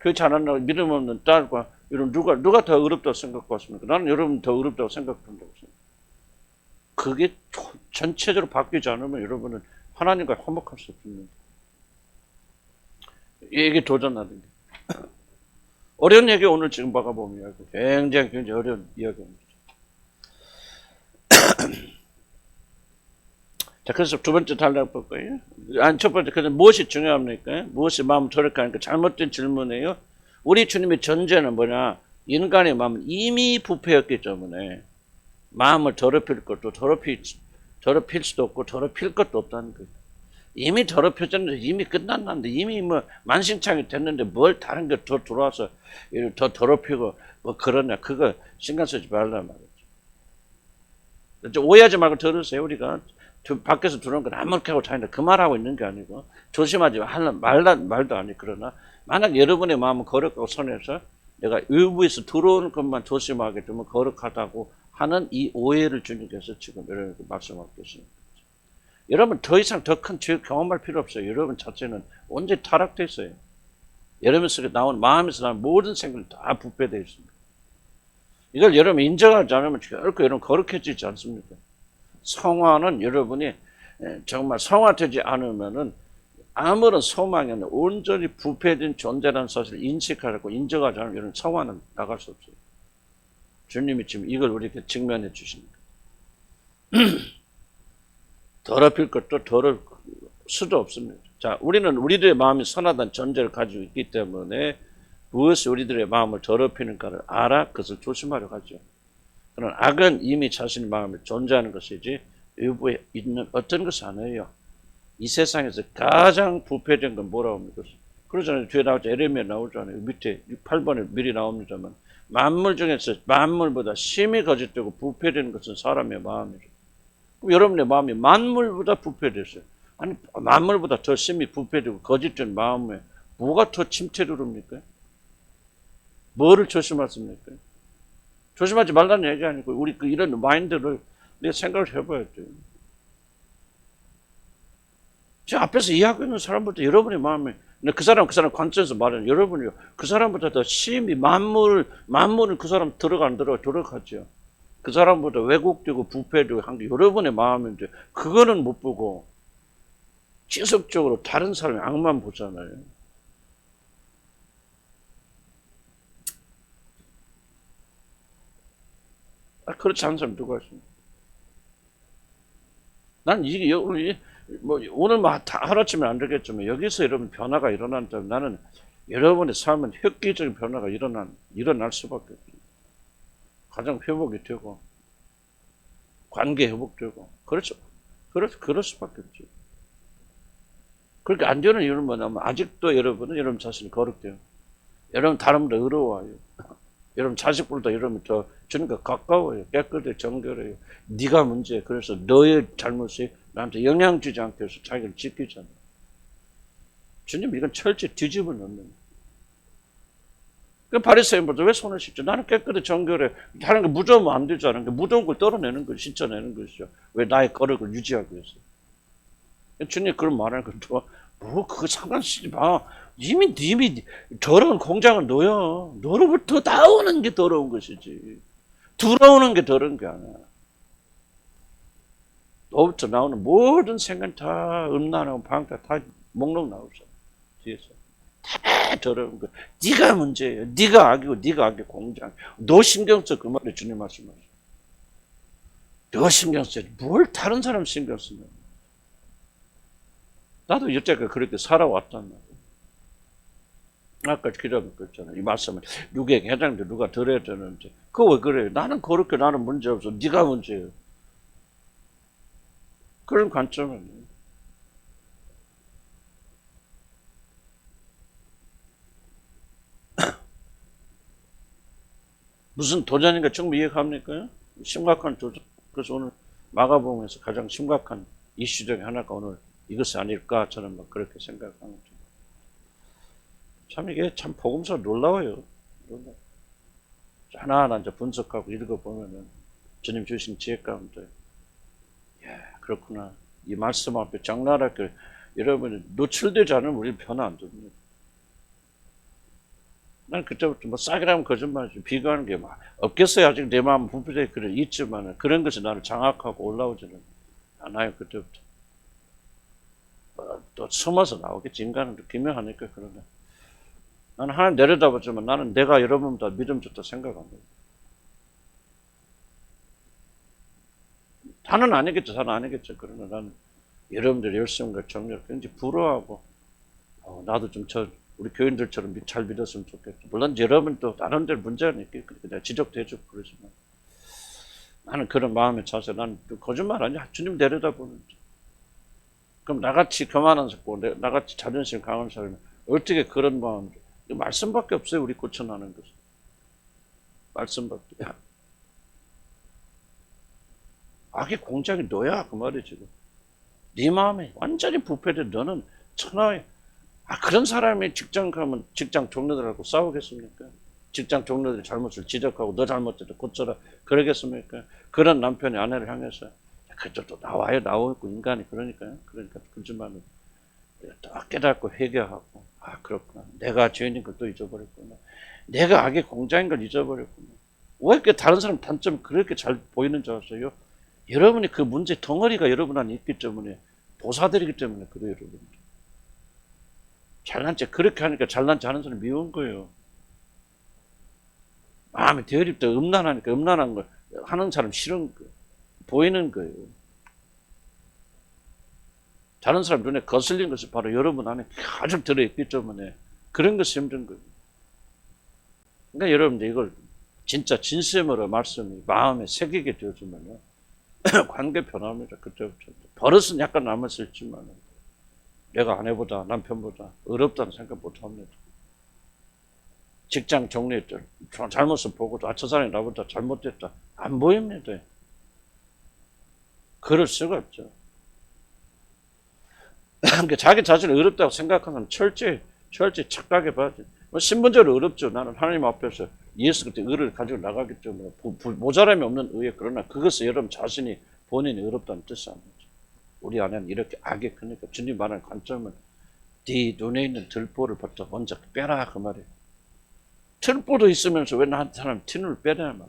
[SPEAKER 1] 교회 잘한다고 믿음 없는 딸과 여러분 누가 더 어렵다고 생각하십니까? 나는 여러분 더 어렵다고 생각한다고 생각해요. 그게 전체적으로 바뀌지 않으면 여러분은 하나님과 화목할 수 없습니다. 이게 도전하는 게. 어려운 얘기 오늘 지금 박아보면 굉장히 어려운 이야기입니다. 자, 그래서 두 번째 단락 볼 거예요. 첫 번째, 그래서 무엇이 중요합니까? 무엇이 마음 저력하니까 잘못된 질문이에요. 우리 주님의 전제는 뭐냐? 인간의 마음은 이미 부패였기 때문에 마음을 더럽힐 것도 더럽힐 수도 없고 더럽힐 것도 없다는 거예요. 이미 더럽혀졌는데 이미 끝났는데 이미 만신창이 됐는데 뭘 다른 게 더 들어와서 더 더럽히고 그러냐. 그거 신경 쓰지 말란 말이죠. 오해하지 말고 들으세요. 우리가 밖에서 들어오는 건 아무렇게 하고 다닌다. 그 말하고 있는 게 아니고 조심하지 말도 아니. 그러나 만약 여러분의 마음은 거룩하고 선해서 내가 외부에서 들어오는 것만 조심하게 되면 거룩하다고 하는 이 오해를 주님께서 지금 여러분께 말씀하고 계십니다. 여러분 더 이상 더 큰 죄 경험할 필요 없어요. 여러분 자체는 언제 타락되어 있어요. 여러분 속에 나온 마음에서 나온 모든 생각이 다 부패되어 있습니다. 이걸 여러분 인정하지 않으면 결코 여러분 거룩해지지 않습니다. 성화는 여러분이 정말 성화되지 않으면은 아무런 소망에는 온전히 부패된 존재라는 사실을 인식하고 인정하지 않으면 여러분 성화는 나갈 수 없어요. 주님이 지금 이걸 우리에게 직면해 주십니다. 더럽힐 것도 더러울 수도 없습니다. 자, 우리는 우리들의 마음이 선하다는 전제를 가지고 있기 때문에 무엇이 우리들의 마음을 더럽히는가를 알아 그것을 조심하려고 하죠. 그러나 악은 이미 자신의 마음에 존재하는 것이지 외부에 있는 어떤 것이 아니에요. 이 세상에서 가장 부패된 건 뭐라고 합니까? 그러잖아요. 뒤에 나오죠. 에레미야 나오잖아요. 밑에 8번에 미리 나옵니다만 만물 중에서 만물보다 심히 거짓되고 부패되는 것은 사람의 마음이죠. 그럼 여러분의 마음이 만물보다 부패됐어요. 아니 만물보다 더 심히 부패되고 거짓된 마음에 뭐가 더 침체를 합니까? 뭐를 조심하십니까? 조심하지 말라는 얘기 아니고 우리 이런 마인드를 내 생각을 해봐야 돼요. 지금 앞에서 이야기하고 있는 사람부터 여러분의 마음에 그 사람 관점에서 말하는 여러분이요. 그 사람보다 더 심히 만물은 그 사람 들어가죠. 그 사람보다 왜곡되고 부패되고 한 게 여러분의 마음인데 그거는 못 보고 지속적으로 다른 사람의 악만 보잖아요. 그렇지 않은 사람 누가 있습니까? 난 이게 오늘 하루아침에 안 되겠지만 여기서 여러분 변화가 일어난다면 나는 여러분의 삶은 획기적인 변화가 일어날 수밖에 없어요. 가정 회복이 되고 관계 회복되고 그렇죠. 그럴 수밖에 없죠. 그렇게 안 되는 이유는 뭐냐면 아직도 여러분은 여러분 자신이 거룩돼요. 여러분 다른보다 의로워요. 여러분 자식보다 여러분 더 주님과 가까워요. 깨끗해 정결해요. 네가 문제야. 그래서 너의 잘못이 나한테 영향 주지 않게 해서 자기를 지키잖아. 주님 이건 철저히 뒤집어 놓는. 그 바리새인보다 왜 손을 씻죠? 나는 깨끗해 정결해. 다른 게 무더우면 안 되잖아. 무더운 걸 떨어내는 걸 씻어내는 것이죠. 왜 나의 거룩을 유지하기 위해서. 주님 그런 말하는 것도 그거 상관쓰지 마. 이미 더러운 공장을 놓여. 너로부터 나오는 게 더러운 것이지. 들어오는 게 더러운 게 아니야. 너부터 나오는 모든 생각 다 음란하고 방탕 다 목록 나오잖아. 뒤에서. 다 더러운 거. 네가 문제예요. 네가 악이고 네가 악의 공장. 너 신경 써. 그 말에 주님 말씀하셔. 너 신경 써. 뭘 다른 사람 신경 쓰냐. 나도 여태까지 그렇게 살아왔단 말이야. 아까 기도하면 그랬잖아요. 이 말씀을 누구에게 해당돼 누가 들어야 되는데 그거 왜 그래요? 나는 그렇게 나는 문제 없어. 네가 문제예요. 그런 관점은 무슨 도전인가 정부 이해합니까? 심각한 도전. 그래서 오늘 마가복음에서 가장 심각한 이슈 중에 하나가 오늘 이것이 아닐까 저는 막 그렇게 생각합니다. 참 이게 참 복음서 놀라워요. 놀라워. 하나하나 이제 분석하고 읽어보면은 주님 주신 지혜 가운데 그렇구나. 이 말씀 앞에 적나라하게 여러분이 노출되지 않으면 우리는 변화 안 됩니다. 난 그때부터 뭐 싹이라면 거짓말이지 비교하는 게 막 없겠어요. 아직 내 마음 분별에 그래 있지만 그런 것이 나를 장악하고 올라오지는 않아요. 그때부터 또 숨어서 나오겠지. 인간은 기묘하니까. 그러네. 나는 하나님 내려다보지만 나는 내가 여러분보다 믿음 좋다 생각합니다. 다는 아니겠죠. 다는 아니겠죠. 그러나 나는 여러분들 열심과 정렬 굉장히 부러워하고 나도 좀 우리 교인들처럼 잘 믿었으면 좋겠죠. 물론 여러분도 다른 데 문제가 있겠고 내가 지적도 주고 그러지만 나는 그런 마음의 자세. 나는 거짓말 아니야. 주님 내려다보는. 그럼 나같이 교만한 사람, 나같이 자존심 강한 사람이 어떻게 그런 마음을. 말씀밖에 없어요. 우리 고쳐나는 것은. 말씀밖에. 악의 공작이 너야 그 말이 지금. 네 마음에 완전히 부패된 너는 천하의 그런 사람이 직장 가면 직장 동료들하고 싸우겠습니까? 직장 동료들이 잘못을 지적하고 너 잘못했다 고쳐라 그러겠습니까? 그런 남편이 아내를 향해서 그것도 나와요. 나오고 인간이 그러니까 그렇지만 또 깨닫고 회개하고 그렇구나. 내가 죄인인 걸 또 잊어버렸구나. 내가 악의 공작인 걸 잊어버렸구나. 왜 이렇게 다른 사람 단점이 그렇게 잘 보이는 줄 아세요? 여러분이 그 문제 덩어리가 여러분 안에 있기 때문에 보사드리기 때문에 그래요. 여러분. 잘난 체 그렇게 하니까 잘난 체 하는 사람 미운 거예요. 마음이 대립돼 음란하니까 음란한 걸 하는 사람 싫은 거예요. 보이는 거예요. 다른 사람 눈에 거슬린 것이 바로 여러분 안에 가득 들어있기 때문에 그런 것이 힘든 거예요. 그러니까 여러분들 이걸 진짜 진심으로 말씀이 마음에 새기게 되어주면요. 관계 변합니다. 그때부터. 버릇은 약간 남았을지만 내가 아내보다 남편보다 어렵다는 생각 못합니다. 직장 정리했죠. 잘못을 보고도 저 사람이 나보다 잘못됐다. 안 보입니다. 그럴 수가 없죠. 그러니까 자기 자신을 어렵다고 생각하는 철저히 착각해 봐야지. 신분적으로 어렵죠. 나는 하나님 앞에서 예수 그때 의를 가지고 나가기 때문에 모자람이 없는 의에 그러나 그것을 여러분 자신이 본인이 어렵다는 뜻이 아니죠. 우리 안에는 이렇게 악이 크니까 주님 말하는 관점은 네 눈에 있는 들보를 부터 먼저 빼라 그 말이에요. 들보도 있으면서 왜 나한테 사람 티눈을 빼냐 말이죠.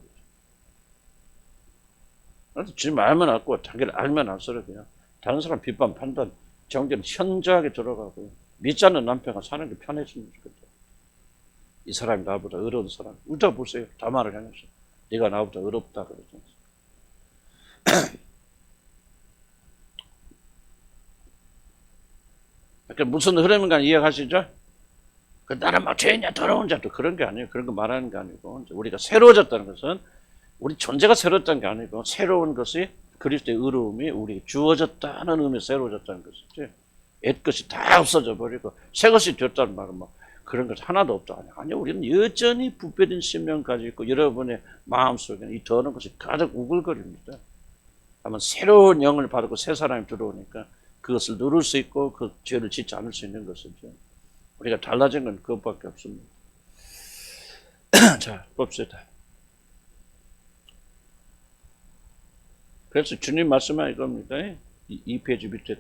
[SPEAKER 1] 나도 주님 알면 알고 자기를 알면 알수록 그냥 다른 사람 비판 판단 정죄는 현저하게 들어가고 믿지 않는 남편과 사는 게 편해지면 좋겠다. 이 사람이 나보다 어려운 사람. 웃어보세요. 다말을 향해서. 네가 나보다 어렵다 그러잖아요. 그러니까 무슨 흐름인가 이해하시죠? 나는 막 죄냐 더러운 자도 그런 게 아니에요. 그런 거 말하는 게 아니고 우리가 새로워졌다는 것은 우리 존재가 새로웠다는 게 아니고 새로운 것이 그리스도의 의로움이 우리에게 주어졌다는 의미에서 새로워졌다는 것이지 옛 것이 다 없어져 버리고 새 것이 됐다는 말은 뭐 그런 것 하나도 없다. 아니요. 우리는 여전히 부패된 심령 가지고 있고 여러분의 마음속에는 이 더러운 것이 가득 우글거립니다. 다만 새로운 영을 받고 새 사람이 들어오니까 그것을 누를 수 있고 그 죄를 짓지 않을 수 있는 것이죠. 우리가 달라진 건 그것밖에 없습니다. 자, 봅시다. 그래서 주님 말씀은 이겁니다. 이 페이지 밑에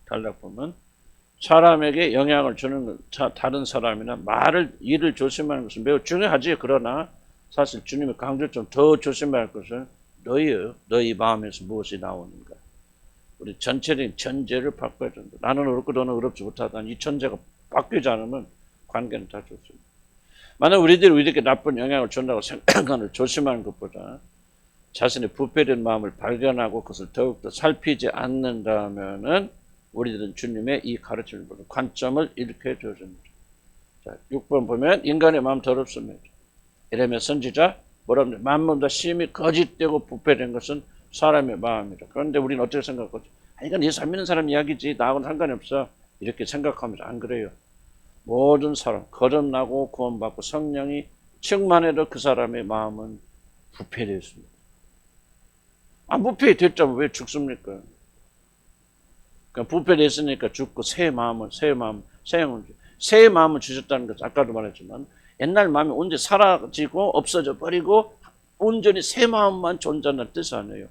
[SPEAKER 1] 달락 보면 사람에게 영향을 주는 것, 다른 사람이나 일을 조심하는 것은 매우 중요하지. 그러나 사실 주님의 강조 좀 더 조심해야 할 것은 너희요. 너희 마음에서 무엇이 나오는가. 우리 전체적인 천재를 바꿔야 된다. 나는 어렵고 너는 어렵지 못하다는 이 천재가 바뀌지 않으면 관계는 다 좋습니다. 만약 우리들이 우리에게 나쁜 영향을 준다고 생각하는 조심하는 것보다 자신의 부패된 마음을 발견하고 그것을 더욱더 살피지 않는다면은 우리들은 주님의 이 가르침을 보는 관점을 이렇게 해줘줍니다. 6번 보면 인간의 마음 더럽습니다. 이러면 선지자 뭐랍니까? 만물보다 심히 거짓되고 부패된 것은 사람의 마음이다. 그런데 우리는 어떻게 생각하죠? 이건 예수 안 믿는 사람 이야기지 나하고는 상관이 없어. 이렇게 생각합니다. 안 그래요. 모든 사람 거듭나고 구원받고 성령이 충만해도 그 사람의 마음은 부패되어 있습니다. 안 부패됐자면 왜 죽습니까? 그러니까 부패됐으니까 죽고 새 마음을 새 마음을 주셨다는 것은 아까도 말했지만 옛날 마음이 온전히 사라지고 없어져 버리고 온전히 새 마음만 존재하는 뜻이 아니에요.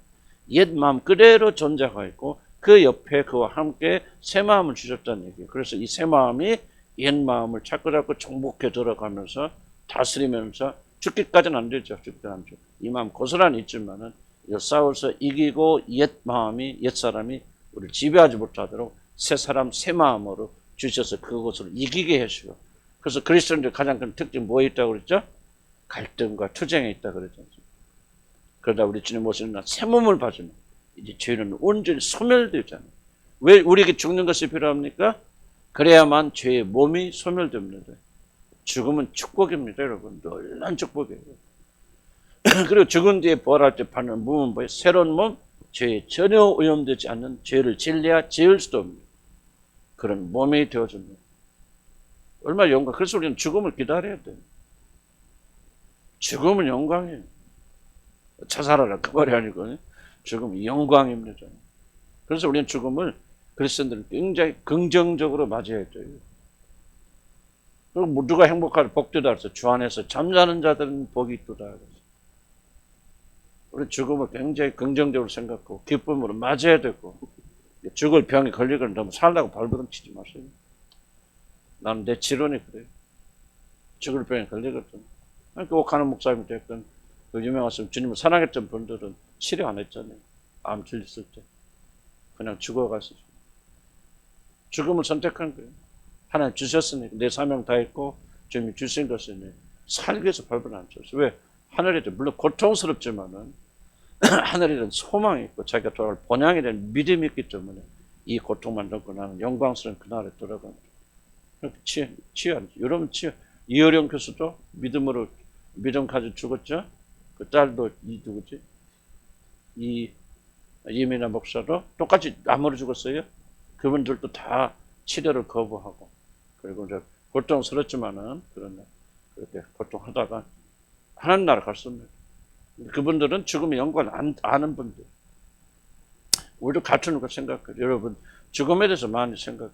[SPEAKER 1] 옛 마음 그대로 존재가 있고 그 옆에 그와 함께 새 마음을 주셨다는 얘기예요. 그래서 이 새 마음이 옛 마음을 자꾸 정복해 들어가면서 다스리면서 죽기까지는 안 되죠. 죽기까지는 안 되죠. 이 마음 고스란히 있지만은 싸워서 이기고 옛 마음이 옛 사람이 우리를 지배하지 못하도록 새 사람 새 마음으로 주셔서 그것을 이기게 하시고 그래서 그리스도인들 가장 큰 특징 뭐에 있다고 그랬죠? 갈등과 투쟁에 있다고 그랬지 않습니까? 그러다 우리 주님 오시는 날 새 몸을 받으면 이제 죄는 온전히 소멸되잖아요. 왜 우리에게 죽는 것이 필요합니까? 그래야만 죄의 몸이 소멸됩니다. 죽음은 축복입니다, 여러분. 놀라운 축복이에요. 그리고 죽은 뒤에 부활할 때 받는 몸은 뭐예요? 새로운 몸, 죄에 전혀 오염되지 않는 죄를 질려야 지을 수도 없는 그런 몸이 되어줍니다. 얼마나 영광. 그래서 우리는 죽음을 기다려야 돼요. 죽음은 영광이에요. 자살하라 그 말이 아니고 죽음은 영광입니다. 그래서 우리는 죽음을 그리스도인들은 굉장히 긍정적으로 맞이해야 돼요. 그리고 누가 행복하다 복되다 그래서 주 안에서 잠자는 자들은 복이 있도다 그래서 우리 죽음을 굉장히 긍정적으로 생각하고 기쁨으로 맞이해야 되고 죽을 병에 걸리거나 너무 살라고 발버둥 치지 마세요. 나는 내 지론이 그래요. 죽을 병에 걸리거든. 그러니까 옥하는 목사님이 됐건 그 유명하신 주님을 사랑했던 분들은 치료 안 했잖아요. 암 들렸을 때. 그냥 죽어갔어요. 죽음을 선택한 거예요. 하나님 주셨으니까 내 사명 다 했고 주님이 주신 것이니 살기 위해서 발버둥 안 쳤어요. 왜? 하늘에도 물론 고통스럽지만은 하늘에는 소망이 있고 자기가 돌아갈 본향에 대한 믿음이 있기 때문에 이 고통만 넘고 나는 영광스러운 그날에 돌아갑니다. 치유. 여러분 치유. 이어령 교수도 믿음 가지고 죽었죠. 그 딸도 누구지? 이민아 목사도 똑같이 암으로 죽었어요. 그분들도 다 치료를 거부하고 그리고 이제 고통스럽지만은 그렇게 고통하다가 하나님 나라 갔습니다. 그분들은 죽음의 영광을 아는 분들. 우리도 같은 거 생각해요. 여러분 죽음에 대해서 많이 생각해요.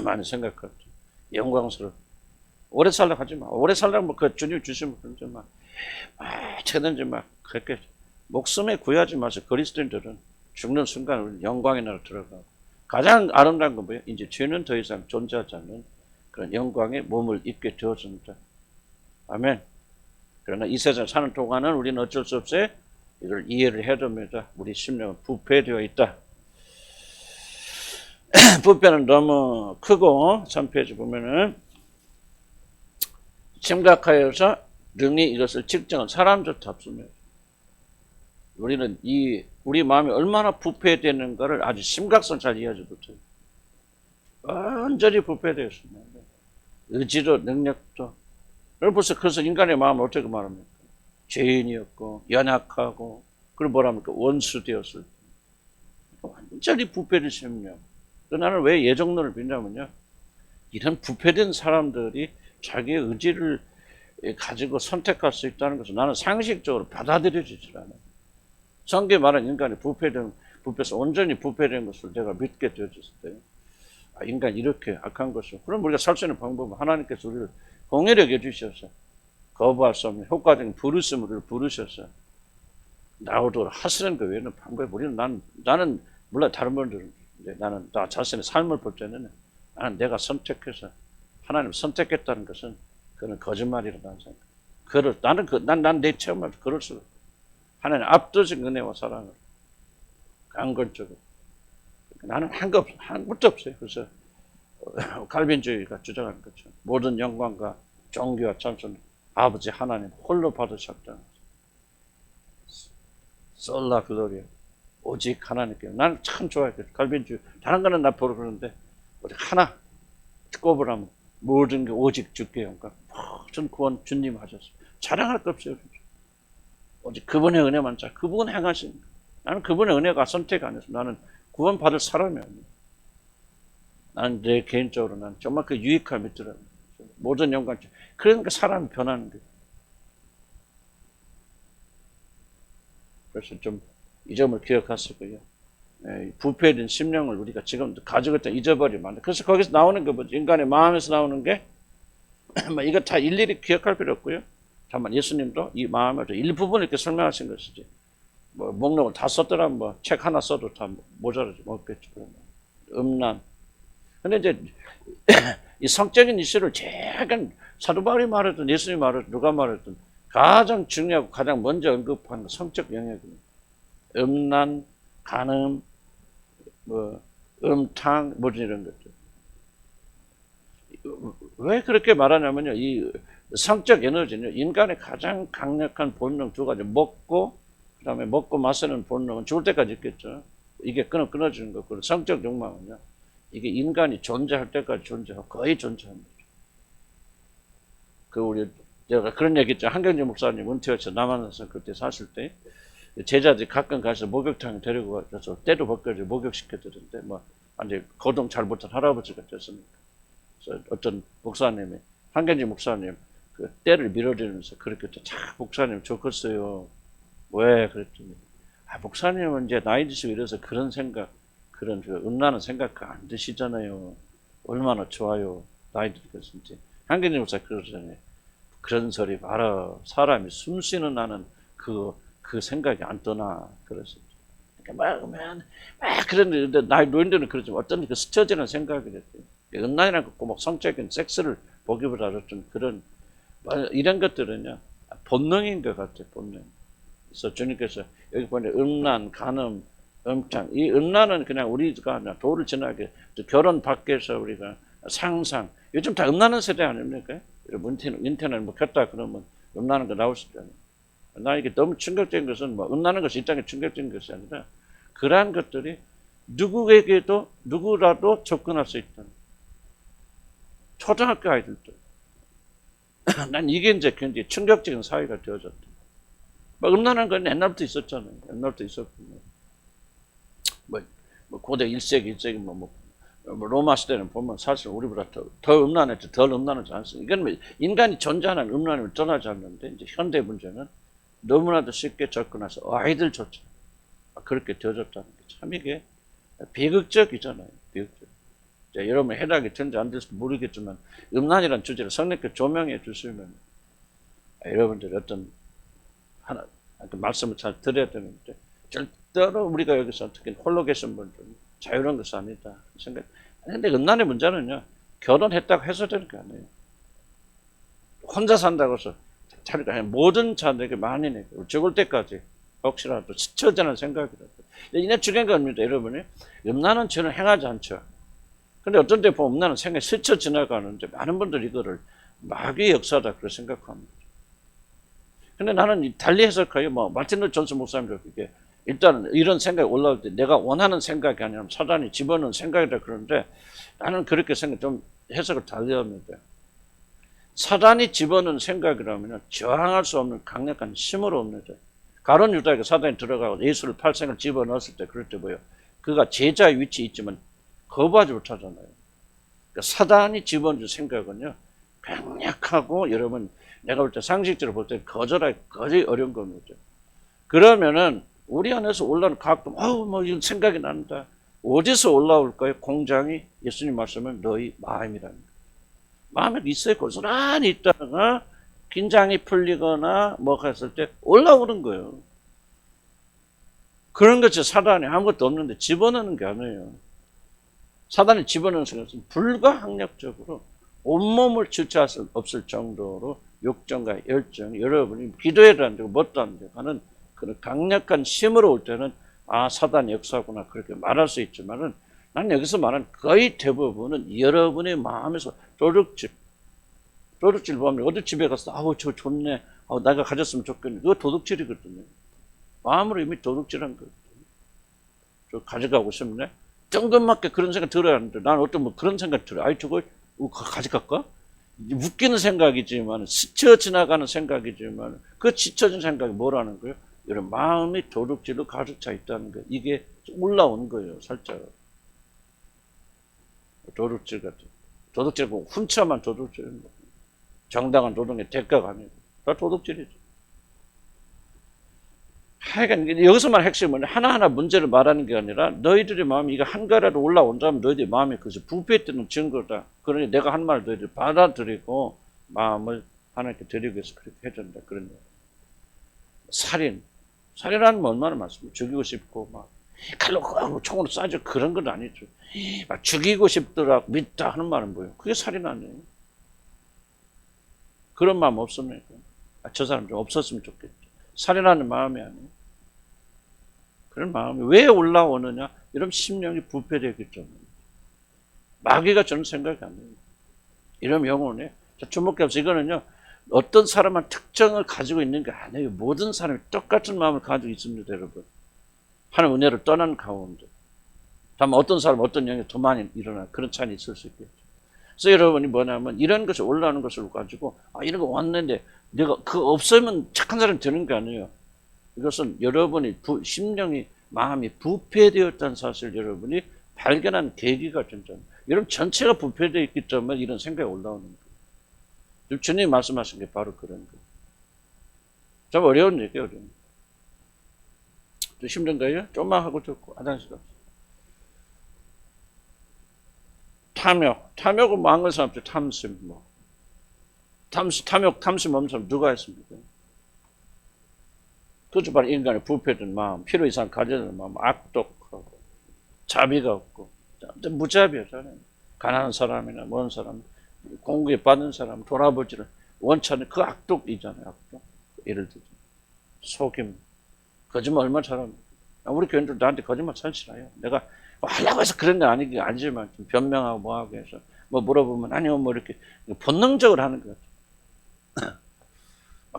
[SPEAKER 1] 많이 생각해요. 영광스러워. 오래 살려고 하지 마. 오래 살려면 그 주님 주시면 그러지 마. 최든지 막 그렇게 목숨에 구애하지 마세요. 그리스도인들은 죽는 순간 영광의 나라로 들어가고 가장 아름다운 건 뭐예요? 이제 죄는 더 이상 존재하지 않는 그런 영광의 몸을 입게 되어집니다. 아멘. 그러나 이 세상 사는 동안은 우리는 어쩔 수 없이 이걸 이해를 해야 됩니다. 우리 심령은 부패되어 있다. 부패는 너무 크고 3페이지 보면은 심각하여서 능히 이것을 측정한 사람조차 없습니다. 우리는 우리 마음이 얼마나 부패되는가를 아주 심각성 잘 이해하지 못해요. 완전히 부패되었습니다. 의지도 능력도. 그래서 인간의 마음을 어떻게 말합니까? 죄인이었고 연약하고 그리고 뭐랍니까? 원수 되었을 때. 완전히 부패된 심령. 나는 왜 예정론을 믿냐면요. 이런 부패된 사람들이 자기의 의지를 가지고 선택할 수 있다는 것을 나는 상식적으로 받아들여지지 않아요. 성경에 말하는 인간이 부패해서 온전히 부패된 것을 내가 믿게 되어졌을 때, 인간이 이렇게 악한 것을, 그럼 우리가 살 수 있는 방법은 하나님께서 우리를 공의롭게 해주셔서, 거부할 수 없는 효과적인 부르심을 우리를 부르셔서, 나오도록 하시는 것 외에는 방법이 우리는 나는, 물론 다른 분들은, 나는 나 자신의 삶을 볼 때는, 나는 내가 선택해서, 하나님 선택했다는 것은, 그건 거짓말이라고 나는 생각해. 난 내 체험을 그럴 수가 없어. 하나님 압도적인 은혜와 사랑을 강건적으로 나는 한 것도 없어요. 그래서 갈빈주의가 주장하는 거죠. 모든 영광과 존귀와 찬송은 아버지 하나님 홀로 받으셨다. 솔라 글로리아 오직 하나님께. 나는 참 좋아해요. 갈빈주의 다른 거는 나 보러 그러는데 오직 하나 꼽으라면 모든 게 오직 주께 영광. 모든 구원 주님 하셨어요. 자랑할 것 없어요. 오직 그분의 은혜만 자. 그분 행하신. 나는 그분의 은혜가 선택 안 했어. 나는 구원 받을 사람이 아니에요. 나는 내 개인적으로 난 정말 그 유익함이 있더라고요. 모든 영광. 그러니까 사람이 변하는 거예요. 그래서 좀 이 점을 기억하시고요. 부패된 심령을 우리가 지금 가지고 있다 잊어버리면 안 돼. 그래서 거기서 나오는 거 뭐지? 인간의 마음에서 나오는 게 뭐 이거 다 일일이 기억할 필요 없고요. 다만 예수님도 이 마음의 일부분을 이렇게 설명하신 것이지. 뭐 목록을 다 썼더라면 뭐 책 하나 써도 다 모자라지 못겠죠. 음란. 근데 이제 이 성적인 이슈를 최근 사도 바울이 말했든 예수님이 말했든 누가 말했든 가장 중요하고 가장 먼저 언급한 성적 영역입니다. 음란, 간음, 뭐 음탕, 뭐 이런 것들. 왜 그렇게 말하냐면요, 이 성적 에너지는 인간의 가장 강력한 본능 두 가지. 먹고, 그 다음에 먹고 마시는 본능은 죽을 때까지 있겠죠. 이게 끊어지는 거고, 성적 욕망은요, 이게 인간이 존재할 때까지 존재하고 거의 존재합니다. 제가 그런 얘기 있죠. 한경재 목사님 은퇴해서 남한에서 그때 사실 때, 제자들이 가끔 가서 목욕탕에 데리고 가서 때도 벗겨서 목욕시켜드는데, 뭐, 완전 거동 잘 못한 할아버지가 됐습니까? 그래서 어떤 목사님이, 한경재 목사님, 그 때를 밀어드리면서 그렇게 참 목사님 좋겠어요. 왜? 그랬더니, 목사님은 이제 나이 드시고 이래서 그런 생각, 그런 음란한 생각 안 드시잖아요. 얼마나 좋아요. 나이 들겠어. 이제 한경재 목사 그러잖아요. 그런 소리 말아. 사람이 숨 쉬는 나는 그 생각이 안 떠나. 그래서. 그런데, 나이 노인들은 그러지만 어떤 그 스쳐지는 생각이 됐대요. 음란이라는 꼭 성적인 섹스를 보기보다 어떤 그런, 이런 것들은요, 본능인 것 같아요, 본능. 그래서 주님께서 여기 보면 음란, 간음, 음탕. 이 음란은 그냥 우리가 도를 지나게 결혼 밖에서 우리가 상상. 요즘 다 음란한 세대 아닙니까? 인터넷 뭐 켰다 그러면 음란한 거 나올 수도 있잖아요. 나 이게 너무 충격적인 것은 뭐 음란한 것이 있다는 게 충격적인 것이 아니라 그러한 것들이 누구에게도 누구라도 접근할 수 있다는. 초등학교 아이들도. 난 이게 이제 굉장히 충격적인 사회가 되어졌다. 뭐 음란한 건 옛날부터 있었잖아요. 옛날부터 있었고 뭐 고대 1세기, 2세기 뭐 로마 시대는 보면 사실 우리보다 더 음란했죠. 덜 음란하지 않습니다. 이건 인간이 존재하는 음란을 떠나지 않는데 이제 현대 문제는 너무나도 쉽게 접근해서 아이들조차 그렇게 되어졌다는 게 참 이게 비극적이잖아요. 비극적. 자, 여러분 해당이 된지 안 될지도 모르겠지만 음란이라는 주제를 성령께 조명해 주시면 여러분들 어떤 하나 말씀을 잘 드려야 되는데 절대로 우리가 여기서 특히 홀로 계신 분들 자유로운 것이 아니다 생각. 근데 음란의 문제는요 결혼했다고 해소되는 게 아니에요. 혼자 산다고 해서 자리가 모든 자들에게 만인에게 죽을 때까지 혹시라도 스쳐지는 생각이라도. 이내 중요한 겁니다, 여러분이. 음란은 저는 행하지 않죠. 근데 어떤 데 보면 음란은 생각이 스쳐 지나가는데 많은 분들이 이거를 마귀의 역사다 그렇게 생각합니다. 근데 나는 달리 해석해요. 뭐 마틴 루터 존슨 목사님도 그게 일단은 이런 생각이 올라올 때 내가 원하는 생각이 아니라 사단이 집어넣은 생각이다 그러는데 나는 그렇게 좀 해석을 달리 합니다. 사단이 집어넣은 생각이라면 저항할 수 없는 강력한 힘으로 옵니다. 가룟 유다에게 사단이 들어가고 예수를 팔생을 집어넣었을 때 그럴 때 뭐예요? 그가 제자의 위치에 있지만 거부하지 못하잖아요. 그러니까 사단이 집어넣은 생각은요 강력하고 여러분 내가 볼 때 상식적으로 볼 때 거절하기 거의 어려운 겁니다. 그러면은 우리 안에서 올라오는 가끔 뭐 이런 생각이 난다. 어디서 올라올까요? 공장이 예수님 말씀은 너희 마음이랍니다. 마음에 있어야 고스란히 있다가 긴장이 풀리거나 뭐가 했을 때 올라오는 거예요. 그런 것이 사단이 아무것도 없는데 집어넣는 게 아니에요. 사단이 집어넣는 것은 불가항력적으로 온몸을 주체할 수 없을 정도로 욕정과 열정, 여러분이 기도해도 안 되고 뭣도 안 되고 하는 그런 강력한 힘으로 올 때는 사단의 역사구나 그렇게 말할 수 있지만은 나는 여기서 말하는 거의 대부분은 여러분의 마음에서 도둑질 보면 어디 집에 가서 저 좋네. 내가 가졌으면 좋겠네. 그거 도둑질이거든요. 마음으로 이미 도둑질한 거거든요. 저 가져가고 싶네. 뜬금맞게 그런 생각 들어야 하는데 나는 어떤 그런 생각 들어요. 저거 가져갈까? 웃기는 생각이지만, 스쳐 지나가는 생각이지만, 그 지쳐진 생각이 뭐라는 거예요? 이런 마음이 도둑질로 가득 차 있다는 거예요. 이게 올라온 거예요, 살짝. 도둑질 같은. 도둑질은 훔쳐만 도둑질인 거예요. 정당한 노동의 대가가 아니고. 다 도둑질이죠. 하여간 여기서만 핵심은 하나하나 문제를 말하는 게 아니라 너희들의 마음이 이거 한가라도 올라온다면 너희들의 마음이 그것이 부패되는 증거다. 그러니 내가 한 말을 너희들이 받아들이고 마음을 하나님께 드리기 위해서 그렇게 해준다. 그런 거예요. 살인하는 건 얼마나 많습니까? 죽이고 싶고 막 칼로 총으로 쏴줘 그런 건 아니죠. 막 죽이고 싶더라 믿다 하는 말은 뭐예요? 그게 살인 아니에요. 그런 마음 없습니까? 저 사람 좀 없었으면 좋겠죠. 살인하는 마음이 아니에요. 그런 마음이 왜 올라오느냐? 이런 심령이 부패되기 때문에. 마귀가 저는 생각이 안 돼요. 이런 영혼에 주목해서 이거는요. 어떤 사람은 특정을 가지고 있는 게 아니에요. 모든 사람이 똑같은 마음을 가지고 있습니다, 여러분. 하나님 은혜를 떠난 가운데. 다만 어떤 사람은 어떤 영역에 더 많이 일어나 그런 차이는 있을 수 있겠죠. 그래서 여러분이 뭐냐면 이런 것이 올라오는 것을 가지고 이런 거 왔는데 내가 그거 없으면 착한 사람이 되는 게 아니에요. 이것은 여러분이 심령이 마음이 부패되었다는 사실을 여러분이 발견한 계기가 된다. 여러분 전체가 부패되어 있기 때문에 이런 생각이 올라오는 거예요. 주님이 말씀하신 게 바로 그런 거예요. 좀 어려운 얘기예요. 좀 힘든가요? 좀만 하고 듣고 화장실 가서. 탐욕은 뭐 한 건 사람 없죠. 탐심 뭐. 탐심 없는 사람 누가 있습니까? 그것도 바로 인간의 부패된 마음, 필요 이상 가져는 마음, 악독하고 자비가 없고 무자비하잖아요. 가난한 사람이나 먼 사람, 공급에 받는 사람 돌아보지를 원치 않는 그 악독이잖아요. 악독. 예를 들죠. 속임, 거짓말 얼마나 잘합니까? 우리 교인들 나한테 거짓말 잘 치나요? 내가 하려고 해서 그런 건 아니지만 좀 변명하고 뭐하고 해서 뭐 물어보면 아니요 뭐 이렇게 본능적으로 하는 것 같아요.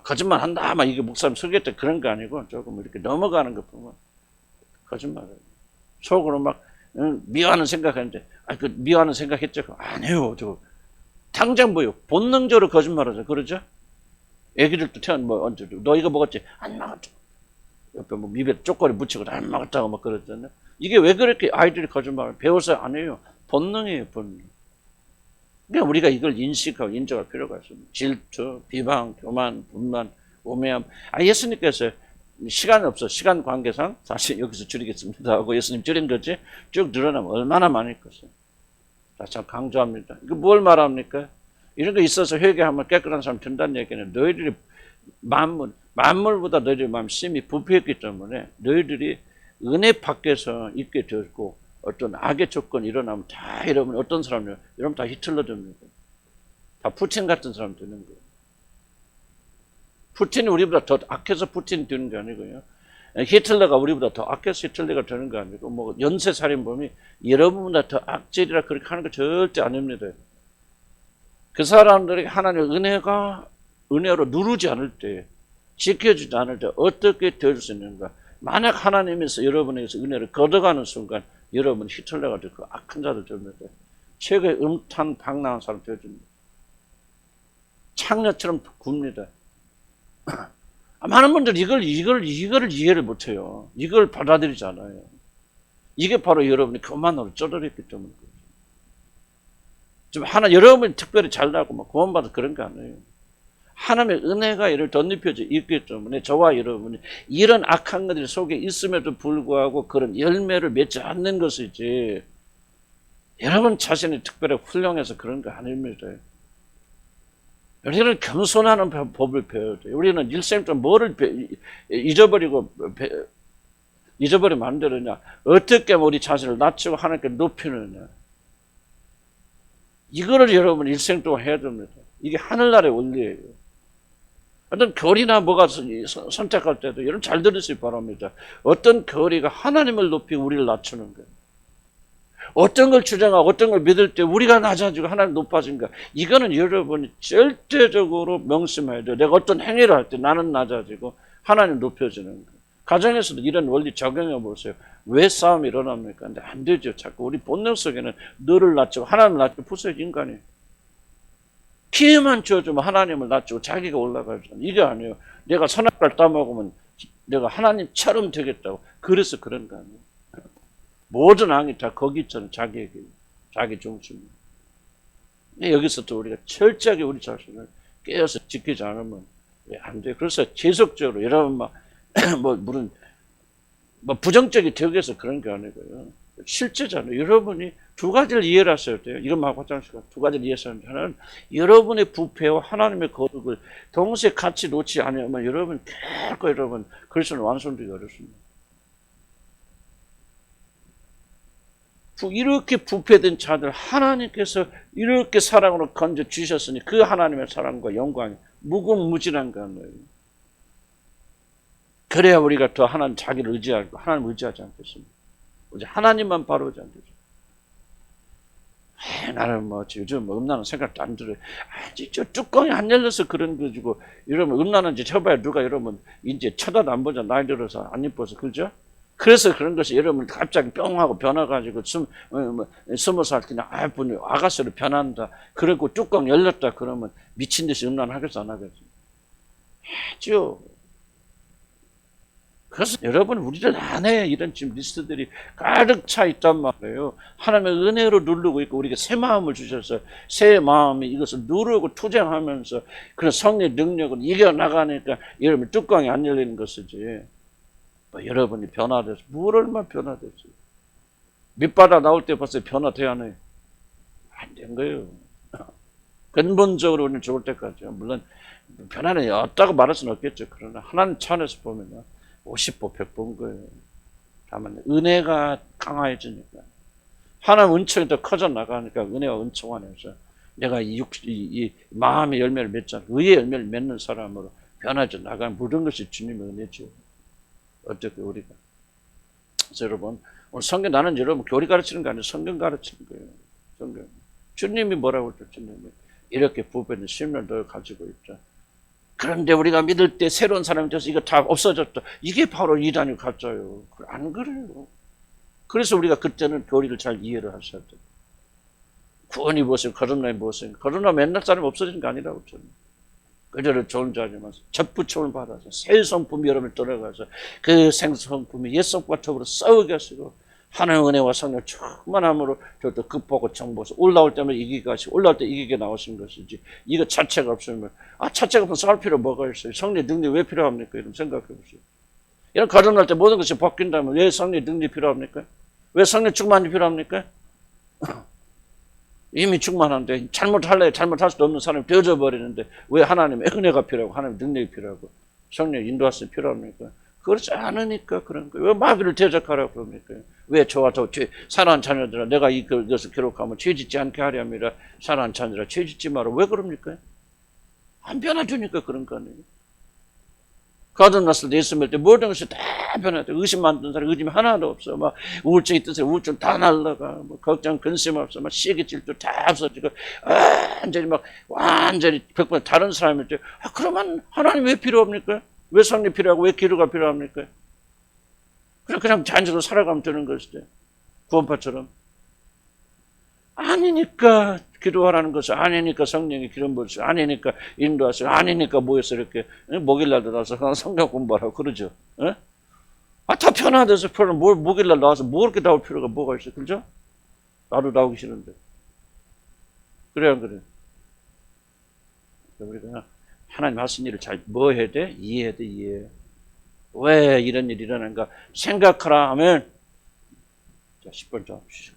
[SPEAKER 1] 거짓말 한다 막 이게 목사님 설교했다 그런 거 아니고 조금 이렇게 넘어가는 것 보면 거짓말을 속으로 막 미워하는 생각하는데 그 미워하는 생각했죠? 아니요 저 당장 뭐요 본능적으로 거짓말하죠. 그러죠? 애기들도 태어난 뭐 언제 너 이거 먹었지? 안 먹었죠. 옆에 뭐 입에 쪽거리 묻히고 안 먹었다고 막 그러잖아요. 이게 왜 그렇게 아이들이 거짓말을 배워서 안 해요? 본능이에요, 본능. 그러니까 우리가 이걸 인식하고 인정할 필요가 있습니다. 질투, 비방, 교만, 분만, 오매함. 예수님께서 시간이 없어. 시간 관계상 사실 여기서 줄이겠습니다 하고 예수님 줄인 거지 쭉 늘어나면 얼마나 많을 것이에요. 참 강조합니다. 이거 뭘 말합니까? 이런 거 있어서 회개하면 깨끗한 사람 된다는 얘기는 너희들이 만물보다 너희들의 마음 심히 부패했기 때문에 너희들이 은혜 밖에서 있게 되었고 어떤 악의 조건이 일어나면 다 여러분 어떤 사람이요? 여러분 다 히틀러 됩니다. 다 푸틴 같은 사람 되는 거예요. 푸틴이 우리보다 더 악해서 푸틴이 되는 게 아니고요. 히틀러가 우리보다 더 악해서 히틀러가 되는 거 아니고 뭐 연쇄살인범이 여러분보다 더 악질이라 그렇게 하는 거 절대 아닙니다. 그 사람들이 하나님의 은혜로 누르지 않을 때 지켜주지 않을 때 어떻게 될 수 있는가? 만약 하나님에서 여러분에게서 은혜를 걷어가는 순간 여러분 히틀러가 되고 악한 자들 됩니다. 최고의 음탄 방랑한 사람 되어줍니다. 창녀처럼 굽니다. 많은 분들이 이걸 이해를 못해요. 이걸 받아들이지 않아요. 이게 바로 여러분이 교만으로 쩌들었기 때문인 거죠. 좀 여러분이 특별히 잘나고 막 구원받아 그런 거 아니에요. 하나님의 은혜가 이를 덧입혀져 있기 때문에 저와 여러분이 이런 악한 것들 속에 있음에도 불구하고 그런 열매를 맺지 않는 것이지 여러분 자신이 특별히 훌륭해서 그런 거 아닙니다. 우리는 겸손하는 법을 배워야 돼요. 우리는 일생 동안 뭐를 잊어버리면 안 되느냐. 어떻게 우리 자신을 낮추고 하나님께 높이느냐. 이거를 여러분 일생 동안 해야 됩니다. 이게 하늘나라의 원리예요. 어떤 교리나 뭐가 선택할 때도 여러분 잘 들으시기 바랍니다. 어떤 교리가 하나님을 높이고 우리를 낮추는 거예요. 어떤 걸 주장하고 어떤 걸 믿을 때 우리가 낮아지고 하나님 높아진 거. 이거는 여러분이 절대적으로 명심해야 돼요. 내가 어떤 행위를 할 때 나는 낮아지고 하나님 높여지는 거예요. 가정에서도 이런 원리 적용해 보세요. 왜 싸움이 일어납니까? 근데 안 되죠. 자꾸 우리 본능 속에는 너를 낮추고 하나님을 낮추고 부수의 인간이 기회만 줘주면 하나님을 낮추고 자기가 올라가잖아. 이게 아니에요. 내가 선악과를 따먹으면 내가 하나님처럼 되겠다고. 그래서 그런 거 아니에요. 모든 왕이 다 거기 있잖아요. 자기 중심. 여기서도 우리가 철저하게 우리 자신을 깨어서 지키지 않으면 안 돼요. 그래서 계속적으로 여러분 물론 부정적인 대역에서 그런 게 아니고요. 실제잖아요. 여러분이 두 가지를 이해를 하셔야 돼요. 이름하고 화장실 두 가지를 이해하셔야 돼요. 하나는 여러분의 부패와 하나님의 거룩을 동시에 같이 놓지 않으면 여러분 결코 여러분 그리스도는 완성되기 어렵습니다. 이렇게 부패된 자들 하나님께서 이렇게 사랑으로 건져 주셨으니 그 하나님의 사랑과 영광이 무궁무진한 거예요. 그래야 우리가 더 하나님 자기를 의지하고 하나님 의지하지 않겠습니까? 이제 하나님만 바라보지 않겠습니까? 나는 요즘 음란한 생각도 안 들어요. 진짜 뚜껑이 안 열려서 그런 거지고 여러분 음란한 짓 해봐야 누가 여러분 이제 쳐다도 안 보자. 나이 들어서 안 이뻐서 그죠? 그래서 그런 것이 여러분 갑자기 뿅 하고 변해가지고 20살 그냥 아가씨로 변한다. 그리고 뚜껑 열렸다 그러면 미친 듯이 음란하겠어 안 하겠어? 하죠. 그래서 여러분 우리들 안에 이런 지금 리스트들이 가득 차 있단 말이에요. 하나님의 은혜로 누르고 있고 우리가 새 마음을 주셔서 새 마음이 이것을 누르고 투쟁하면서 그런 성의 능력을 이겨나가니까 여러분 뚜껑이 안 열리는 것이지. 여러분이 변화돼서 뭘 얼마나 변화됐어요. 밑바닥 나올 때 벌써 변화돼야 하네요. 안 된 거예요. 근본적으로 우리는 죽을 때까지 물론 변화는 없다고 말할 수는 없겠죠. 그러나 하나님 차원에서 보면 50보 100보인 거예요. 다만 은혜가 강화해지니까 하나님 은총이 더 커져 나가니까 은혜와 은총 안에서 내가 이 마음의 열매를 맺잖아. 의의 열매를 맺는 사람으로 변화져 나가는 모든 것이 주님의 은혜죠. 어떻게 우리가. 그래서 여러분 오늘 성경 나는 여러분 교리 가르치는 게 아니라 성경 가르치는 거예요. 성경. 주님이 뭐라고 했죠? 주님이 이렇게 부패된 심령을 너 가지고 있다. 그런데 우리가 믿을 때 새로운 사람이 돼서 이거 다 없어졌다. 이게 바로 이단이 가짜요. 안 그래요. 그래서 우리가 그때는 교리를 잘 이해를 하셔야 돼요. 구원이 무엇이고 거듭남이 무엇이고 거듭남 맨날 사람이 없어지는 게 아니라고 저는. 그대로 존재하지만 접붙임을 받아서 새 성품이 여러분을 떠나가서 그 생성품이 옛 성품과 더불어 싸우게 하시고 하나님의 은혜와 성령 충만함으로 저도 극복하고 정복해서 올라올 때면 이기게 하시고 올라올 때 이기게 나오신 것이지 이거 자체가 없으면 자체가 없으면 싸울 필요 뭐가 있어요. 성령 능력이 왜 필요합니까? 이런 생각해 보세요. 이런 거듭날 때 모든 것이 바뀐다면 왜 성령 능력이 필요합니까? 왜 성령 충만이 필요합니까? 이미 충만한데 잘못할 수도 없는 사람이 되어져 버리는데 왜 하나님의 은혜가 필요하고 하나님의 능력이 필요하고 성령 인도하심이 필요합니까? 그렇지 않으니까 그런 거예요. 왜 마귀를 대적하라고 그럽니까? 왜 저와 저 사랑하는 자녀들아 내가 이것을 기록하면 죄짓지 않게 하려 함이라 사랑하는 자녀들아 죄짓지 마라. 왜 그럽니까? 안 변화주니까 그런 거 아니에요. 거듭났을 때 예수 믿을 때 모든 것이 다 변화돼. 의심 만든 사람 의심이 하나도 없어. 막 우울증 있던 사람 우울증 다 날라가. 걱정 근심 없어. 막 시기 질투 다 없어지고 완전히 100% 다른 사람일 때 그러면 하나님 왜 필요합니까? 왜 성령 필요하고 왜 기도가 필요합니까? 그냥 자연적으로 살아가면 되는 것이지. 구원파처럼. 아니니까 기도하라는 것은 아니니까 성령이 기름 부으시고 아니니까 인도하시고 아니니까 모여서 이렇게 목요일날 나와서 성경 공부하라고 그러죠. 다 편하돼서 목요일날 나와서 뭐 그렇게 나올 필요가 뭐가 있어. 그죠? 나도 나오기 싫은데. 그래 안 그래? 우리가 하나님 하신 일을 잘 뭐 해야 돼? 이해해야 돼. 이해. 왜 이런 일이 일어나는가 생각하라 하면 자 10번 좀 주시죠.